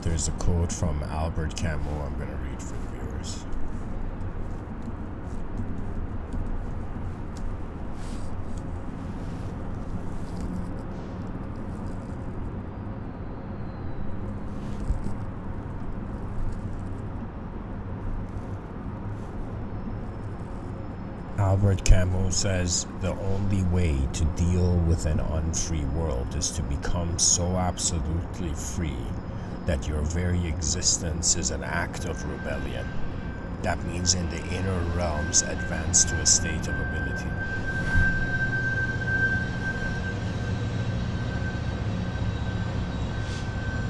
There's a quote from Albert Camus I'm going to read for the viewers. Albert Camus says, the only way to deal with an unfree world is to become so absolutely free that your very existence is an act of rebellion. That means in the inner realms advance to a state of ability.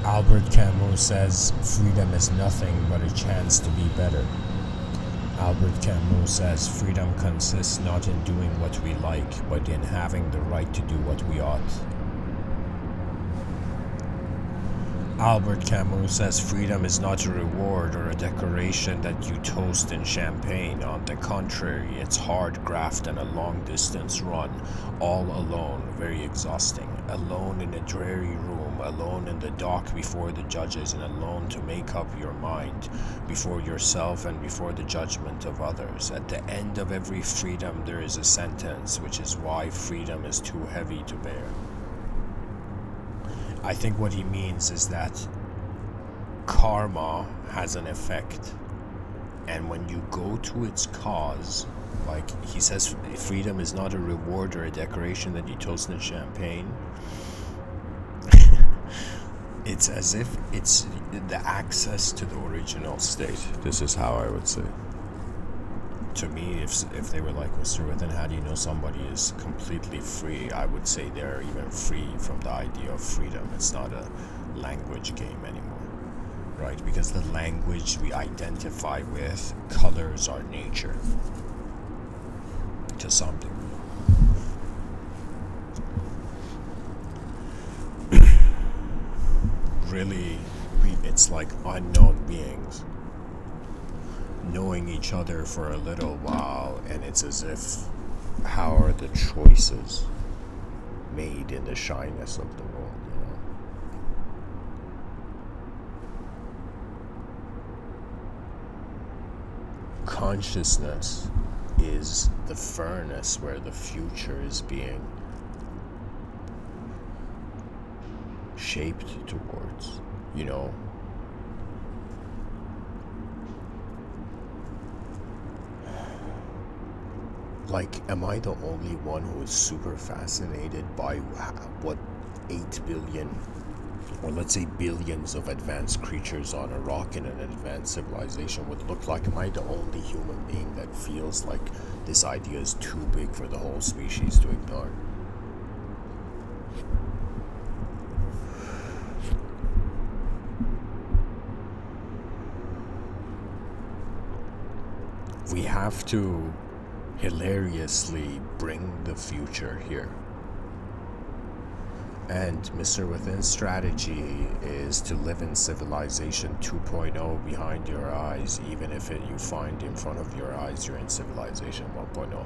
Albert Camus says, freedom is nothing but a chance to be better. Albert Camus says, freedom consists not in doing what we like, but in having the right to do what we ought. Albert Camus says, freedom is not a reward or a decoration that you toast in champagne. On the contrary, it's hard graft and a long-distance run, all alone, very exhausting. Alone in a dreary room, alone in the dock before the judges, and alone to make up your mind before yourself and before the judgment of others. At the end of every freedom there is a sentence, which is why freedom is too heavy to bear. I think what he means is that karma has an effect, and when you go to its cause, like he says, freedom is not a reward or a decoration that you toast in champagne. It's as if it's the access to the original state. This is how I would say. To me, if they were like, Mr. Within, how do you know somebody is completely free? I would say they're even free from the idea of freedom. It's not a language game anymore, right? Because the language we identify with colors our nature to some degree. Really, it's like unknown beings knowing each other for a little while, and it's as if, how are the choices made in the shyness of the world, you know? Consciousness is the furnace where the future is being shaped towards, you know? Like, am I the only one who is super fascinated by what 8 billion, or let's say billions of advanced creatures on a rock in an advanced civilization would look like? Am I the only human being that feels like this idea is too big for the whole species to ignore? We have to hilariously bring the future here. And Mr. Within's strategy is to live in civilization 2.0 behind your eyes, even if you find in front of your eyes you're in civilization 1.0.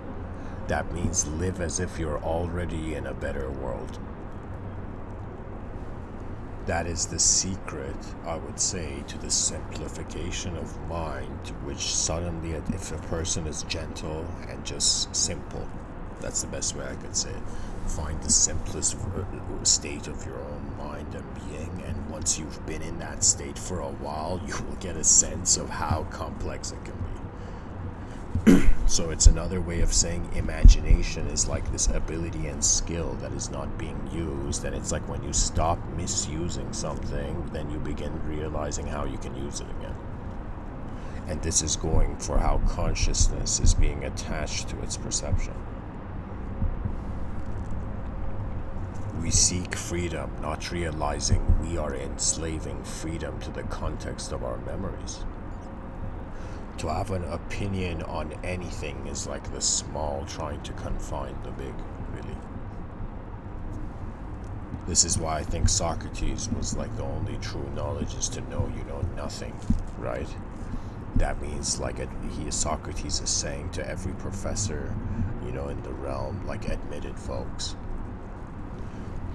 That means live as if you're already in a better world. That is the secret, I would say, to the simplification of mind, which suddenly, if a person is gentle and just simple, that's the best way I could say it. Find the simplest state of your own mind and being, and once you've been in that state for a while, you will get a sense of how complex it can be. So it's another way of saying imagination is like this ability and skill that is not being used, and it's like when you stop misusing something, then you begin realizing how you can use it again. And this is going for how consciousness is being attached to its perception. We seek freedom, not realizing we are enslaving freedom to the context of our memories. To have an opinion on anything is like the small trying to confine the big, really. This is why I think Socrates was like the only true knowledge is to know you know nothing, right? That means like Socrates is saying to every professor, you know, in the realm, like admitted folks,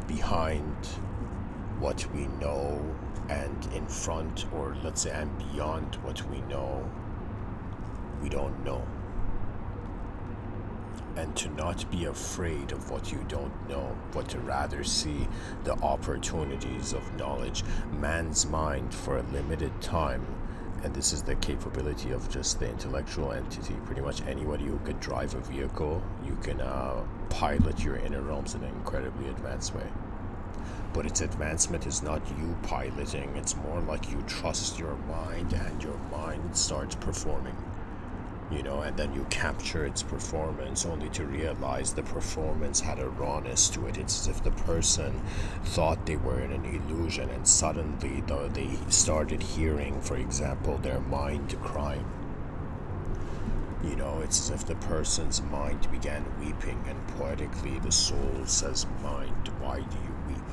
behind what we know and in front, or let's say and beyond what we know, we don't know. And to not be afraid of what you don't know, but to rather see the opportunities of knowledge. Man's mind for a limited time, and this is the capability of just the intellectual entity. Pretty much anybody who could drive a vehicle, you can pilot your inner realms in an incredibly advanced way. But its advancement is not you piloting, it's more like you trust your mind and your mind starts performing. You know, and then you capture its performance only to realize the performance had a rawness to it. It's as if the person thought they were in an illusion and suddenly they started hearing, for example, their mind crying. You know, it's as if the person's mind began weeping and poetically the soul says, "Mind, why do you weep?"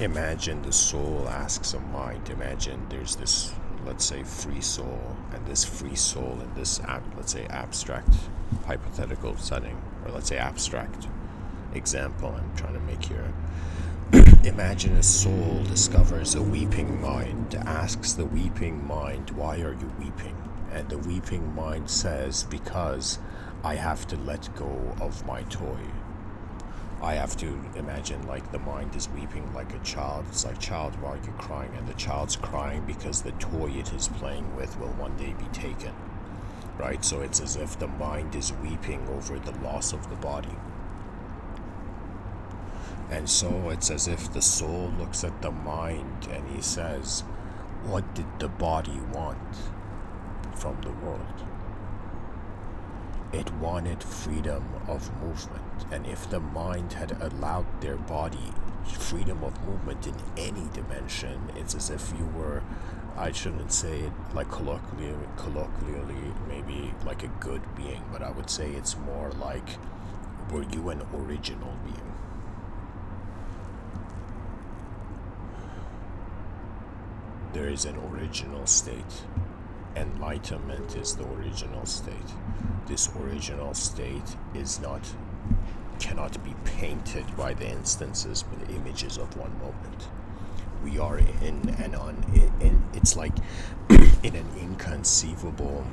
Imagine the soul asks a mind. Imagine there's this, let's say, free soul, and this free soul in this, let's say, abstract hypothetical setting, or let's say abstract example I'm trying to make here. Imagine a soul discovers a weeping mind, asks the weeping mind, "Why are you weeping?" And the weeping mind says, "Because I have to let go of my toy." I have to imagine like the mind is weeping like a child. It's like, "Child, why are you crying?" And the child's crying because the toy it is playing with will one day be taken, right? So it's as if the mind is weeping over the loss of the body. And so it's as if the soul looks at the mind and he says, "What did the body want from the world?" It wanted freedom of movement, and if the mind had allowed their body freedom of movement in any dimension, it's as if you were, I shouldn't say it like colloquially maybe like a good being, but I would say it's more like, were you an original being? There is an original state. Enlightenment is the original state. This original state cannot be painted by the instances with images of one moment. We are it's like in an inconceivable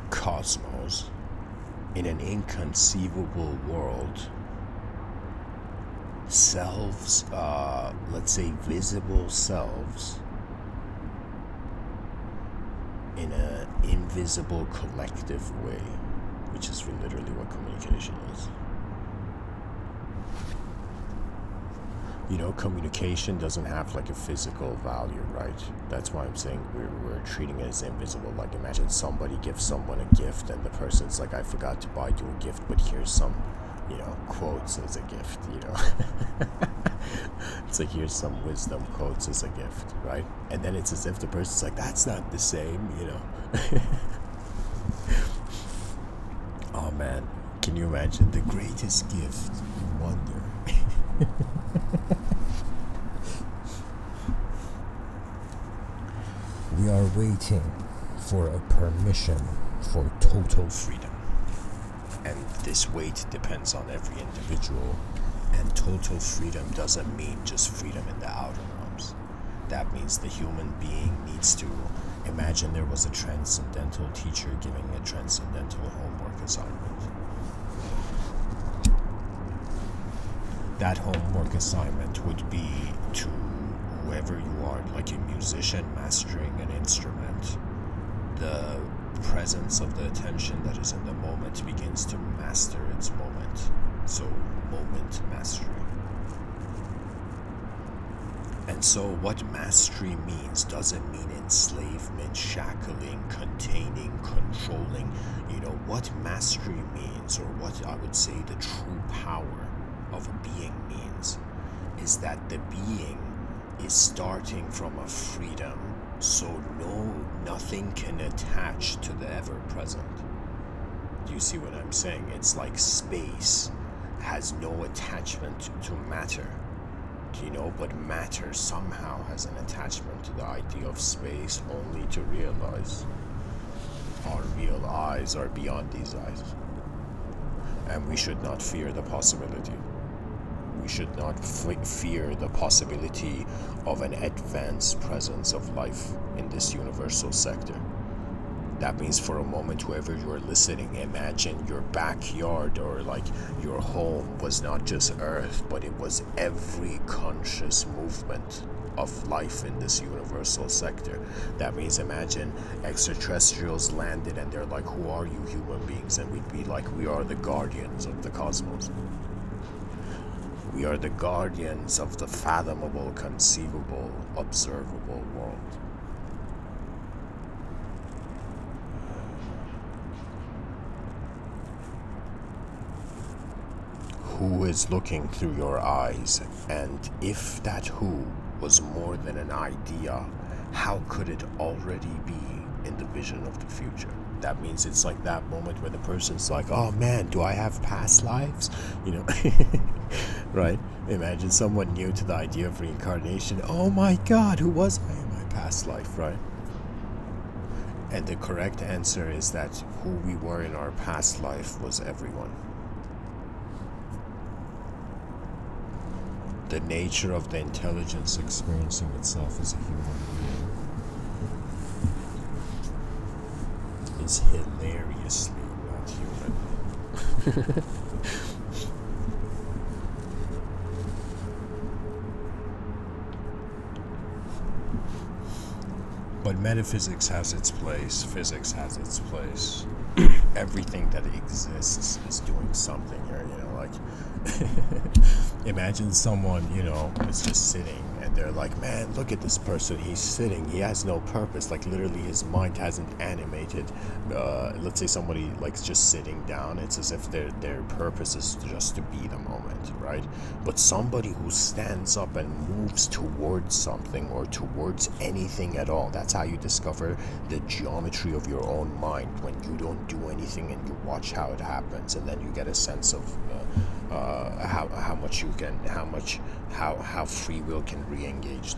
cosmos, in an inconceivable world. Selves, let's say visible selves, in an invisible collective way, which is literally what communication is. You know, communication doesn't have like a physical value, right? That's why I'm saying we're treating it as invisible. Like imagine somebody gives someone a gift and the person's like, "I forgot to buy you a gift, but here's some, you know, quotes as a gift," you know. It's like, here's some wisdom quotes as a gift, right? And then it's as if the person's like, "That's not the same," you know. Oh man, can you imagine the greatest gift? Wonder. We are waiting for a permission for total freedom. And this weight depends on every individual. And total freedom doesn't mean just freedom in the outer realms. That means the human being needs to imagine there was a transcendental teacher giving a transcendental homework assignment. That homework assignment would be to whoever you are, like a musician mastering an instrument. The presence of the attention that is in the moment begins to master its moment. So, moment mastery. And so what mastery means doesn't mean enslavement, shackling, containing, controlling. You know, what mastery means, or what I would say the true power of a being means, is that the being is starting from a freedom, so nothing can attach to the ever-present. Do you see what I'm saying? It's like space has no attachment to matter, but matter somehow has an attachment to the idea of space, only to realize our real eyes are beyond these eyes. And we should not fear the possibility. We should not fear the possibility of an advanced presence of life in this universal sector. That means for a moment, whoever you're listening, imagine your backyard or like your home was not just Earth, but it was every conscious movement of life in this universal sector. That means imagine extraterrestrials landed and they're like, who are you human beings? And we'd be like, we are the guardians of the cosmos. We are the guardians of the fathomable, conceivable, observable world. Who is looking through your eyes? And if that who was more than an idea, how could it already be in the vision of the future? That means it's like that moment where the person's like, oh man, do I have past lives? Right? Imagine someone new to the idea of reincarnation. Oh my God, who was I in my past life, right? And the correct answer is that who we were in our past life was everyone. The nature of the intelligence experiencing itself as a human being is hilariously not human. But metaphysics has its place, physics has its place. Everything that exists is doing something here, like imagine someone, is just sitting and they're like, man, look at this person, he's sitting, he has no purpose, like literally his mind hasn't animated. Let's say somebody likes just sitting down, it's as if their purpose is just to be the moment, right? But somebody who stands up and moves towards something or towards anything at all, that's how you discover the geometry of your own mind, when you don't do anything and you watch how it happens, and then you get a sense of how much you can, how free will can re-engage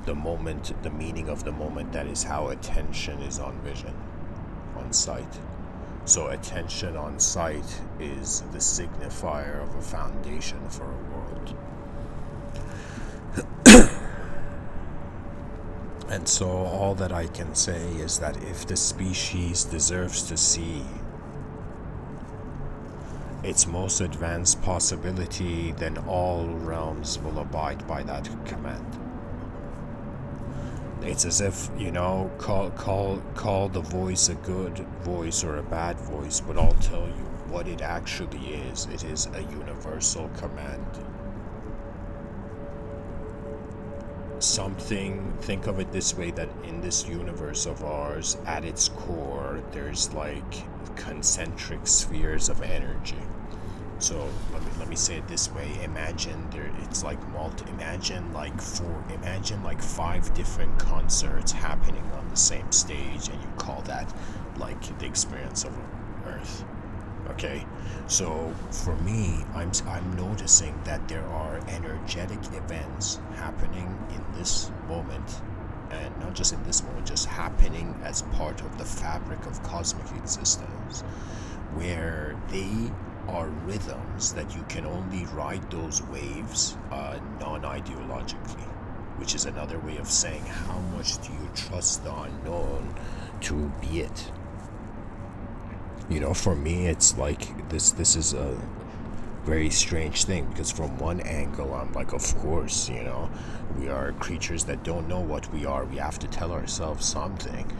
the moment, the meaning of the moment. That is how attention is on vision, on sight. So attention on sight is the signifier of a foundation for a world. And so all that I can say is that if the species deserves to see its most advanced possibility, then all realms will abide by that command. It's as if, call the voice a good voice or a bad voice, but I'll tell you what it actually is. It is a universal command. Think of it this way, that in this universe of ours, at its core, there's like concentric spheres of energy. So let me say it this way. Imagine it's like imagine like 5 different concerts happening on the same stage, and you call that like the experience of Earth. Okay, so for me, I'm noticing that there are energetic events happening in this moment, and not just in this moment, just happening as part of the fabric of cosmic existence, where they are rhythms that you can only ride those waves non-ideologically, which is another way of saying how much do you trust the unknown to be it. For me, it's like this is a very strange thing, because from one angle I'm like, of course, we are creatures that don't know what we are. We have to tell ourselves something,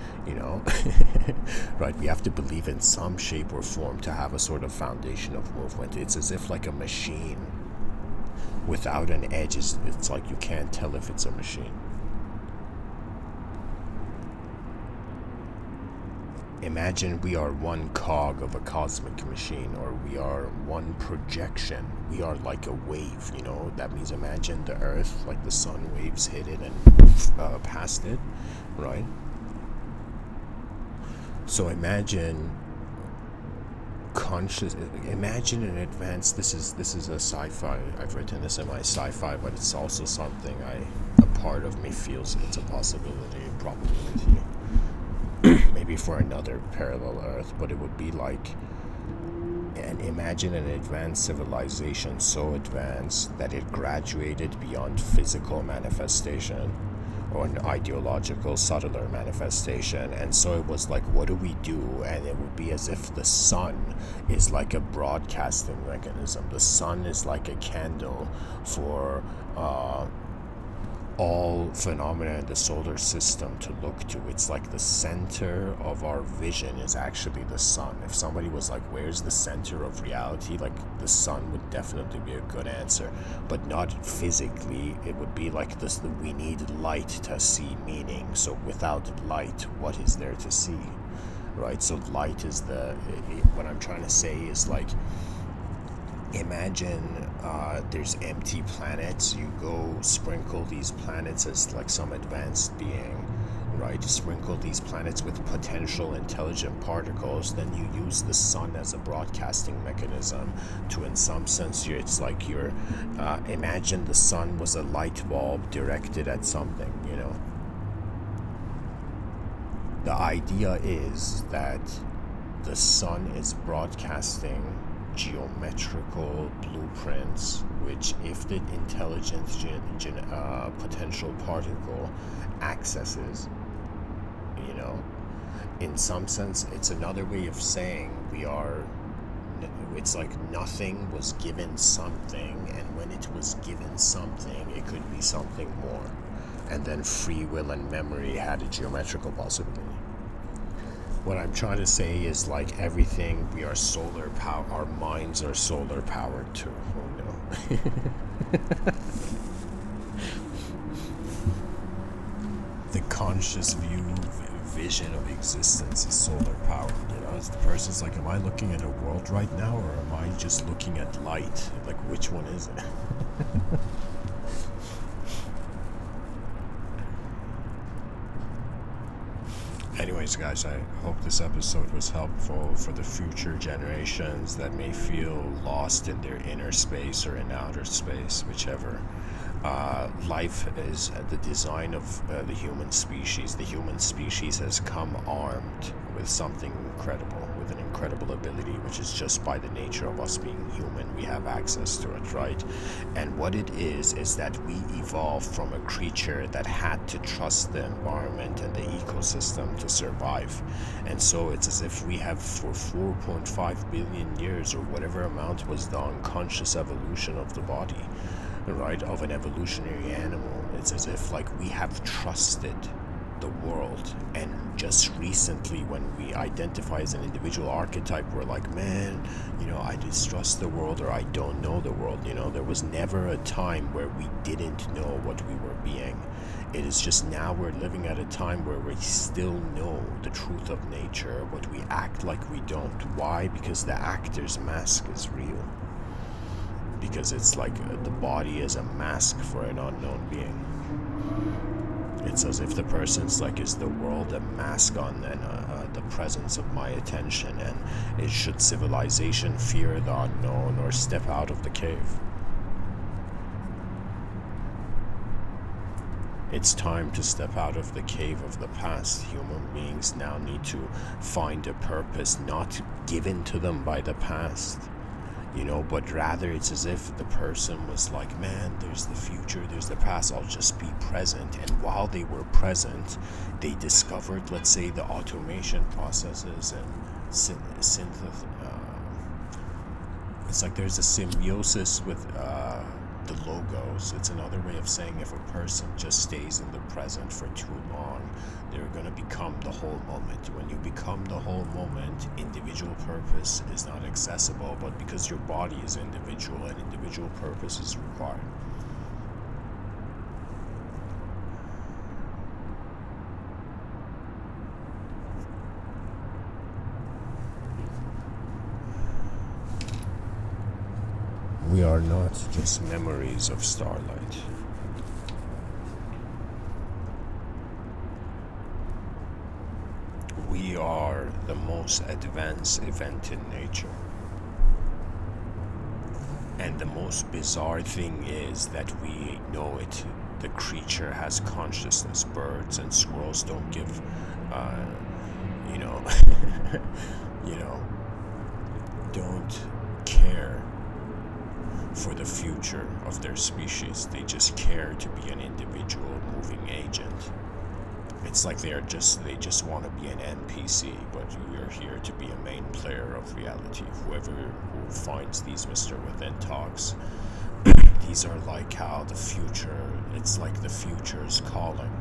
right? We have to believe in some shape or form to have a sort of foundation of movement. It's as if like a machine without an edge, it's like you can't tell if it's a machine. Imagine we are one cog of a cosmic machine, or we are one projection. We are like a wave, you know. That means imagine the earth, like the sun waves hit it and move past it, right? So imagine conscious, imagine in advance, this is a sci-fi, I've written this in my sci-fi, but it's also something a part of me feels it's a possibility, probability, maybe for another parallel earth, but it would be like, and imagine an advanced civilization so advanced that it graduated beyond physical manifestation or an ideological subtler manifestation. And so it was like, what do we do? And it would be as if the sun is like a broadcasting mechanism. The sun is like a candle for all phenomena in the solar system to look to. It's like the center of our vision is actually the sun. If somebody was like, where's the center of reality, like the sun would definitely be a good answer, but not physically. It would be like this, we need light to see meaning. So without light, what is there to see, right? So light is what I'm trying to say is like, imagine there's empty planets. You go sprinkle these planets as like some advanced being, right? Sprinkle these planets with potential intelligent particles. Then you use the sun as a broadcasting mechanism to, in some sense, it's like you're imagine the sun was a light bulb directed at something, you know. The idea is that the sun is broadcasting geometrical blueprints, which if the intelligent potential particle accesses, you know, in some sense, it's another way of saying it's like nothing was given something, and when it was given something, it could be something more, and then free will and memory had a geometrical possibility. What I'm trying to say is like everything, we are solar power, our minds are solar powered too. Oh no. The conscious vision of existence is solar powered. You know, as the person's like, am I looking at a world right now, or am I just looking at light? Like, which one is it? Anyways, guys, I hope this episode was helpful for the future generations that may feel lost in their inner space or in outer space, whichever. Life is the design of the human species. The human species has come armed with something incredible, with an incredible ability, which is just by the nature of us being human, we have access to it, right? And what it is that we evolved from a creature that had to trust the environment and the ecosystem to survive. And so it's as if we have, for 4.5 billion years, or whatever amount was the unconscious evolution of the body, right, of an evolutionary animal, it's as if like we have trusted the world. And just recently, when we identify as an individual archetype, we're like, man, you know, I distrust the world, or I don't know the world. You know, there was never a time where we didn't know what we were being. It is just now we're living at a time where we still know the truth of nature, but we act like we don't. Why? Because the actor's mask is real. Because it's like the body is a mask for an unknown being. It's as if the person's like, is the world a mask on the presence of my attention, and should civilization fear the unknown or step out of the cave? It's time to step out of the cave of the past. Human beings now need to find a purpose not given to them by the past, you know, but rather it's as if the person was like, man, there's the future, there's the past, I'll just be present. And while they were present, they discovered, let's say, the automation processes and it's like there's a symbiosis with the logos. It's another way of saying if a person just stays in the present for too long, they're going to become the whole moment. When you become the whole moment, individual purpose is not accessible, but because your body is individual and individual purpose is required. are not just memories of starlight. We are the most advanced event in nature. And the most bizarre thing is that we know it. The creature has consciousness. Birds and squirrels don't give, you know, don't care for the future of their species. They just care to be an individual moving agent. It's like they just want to be an NPC, but we are here to be a main player of reality. Whoever who finds these Mr.Within talks, these are like how the future, it's like the future's calling.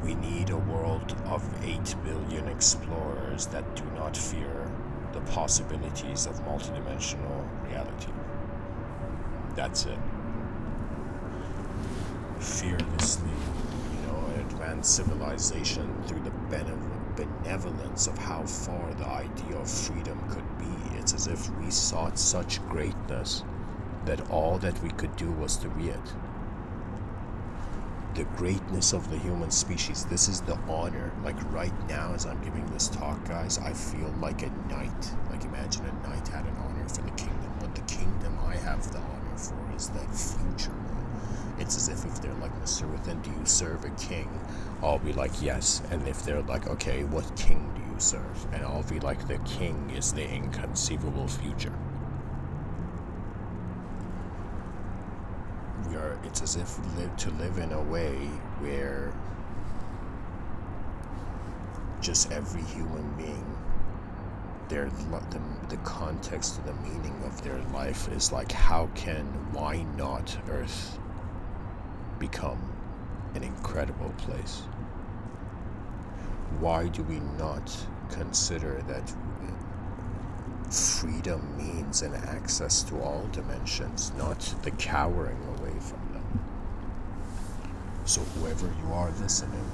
We need a world of 8 billion explorers that do not fear the possibilities of multidimensional reality. That's it. Fearlessly, advanced civilization through the benevolence of how far the idea of freedom could be. It's as if we sought such greatness that all that we could do was to be it. The greatness of the human species, this is the honor. Like right now as I'm giving this talk, guys, I feel like a knight. Like imagine a knight had an honor for the kingdom, but the kingdom I have the honor for is that future one. It's as if they're like, Mr.Within, do you serve a king? I'll be like, yes. And if they're like, okay, what king do you serve? And I'll be like, the king is the inconceivable future. It's as if we live in a way where just every human being, the context of the meaning of their life is like, why not Earth become an incredible place? Why do we not consider that freedom means an access to all dimensions, not the cowering away from them? So whoever you are listening,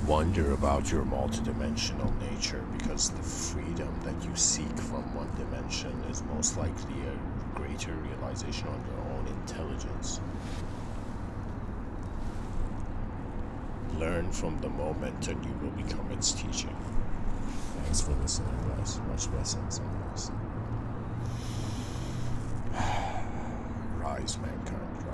wonder about your multidimensional nature, because the freedom that you seek from one dimension is most likely a greater realization on your own intelligence. Learn from the moment and you will become its teaching. Thanks for listening, guys. Much blessings and peace. Rise, mankind.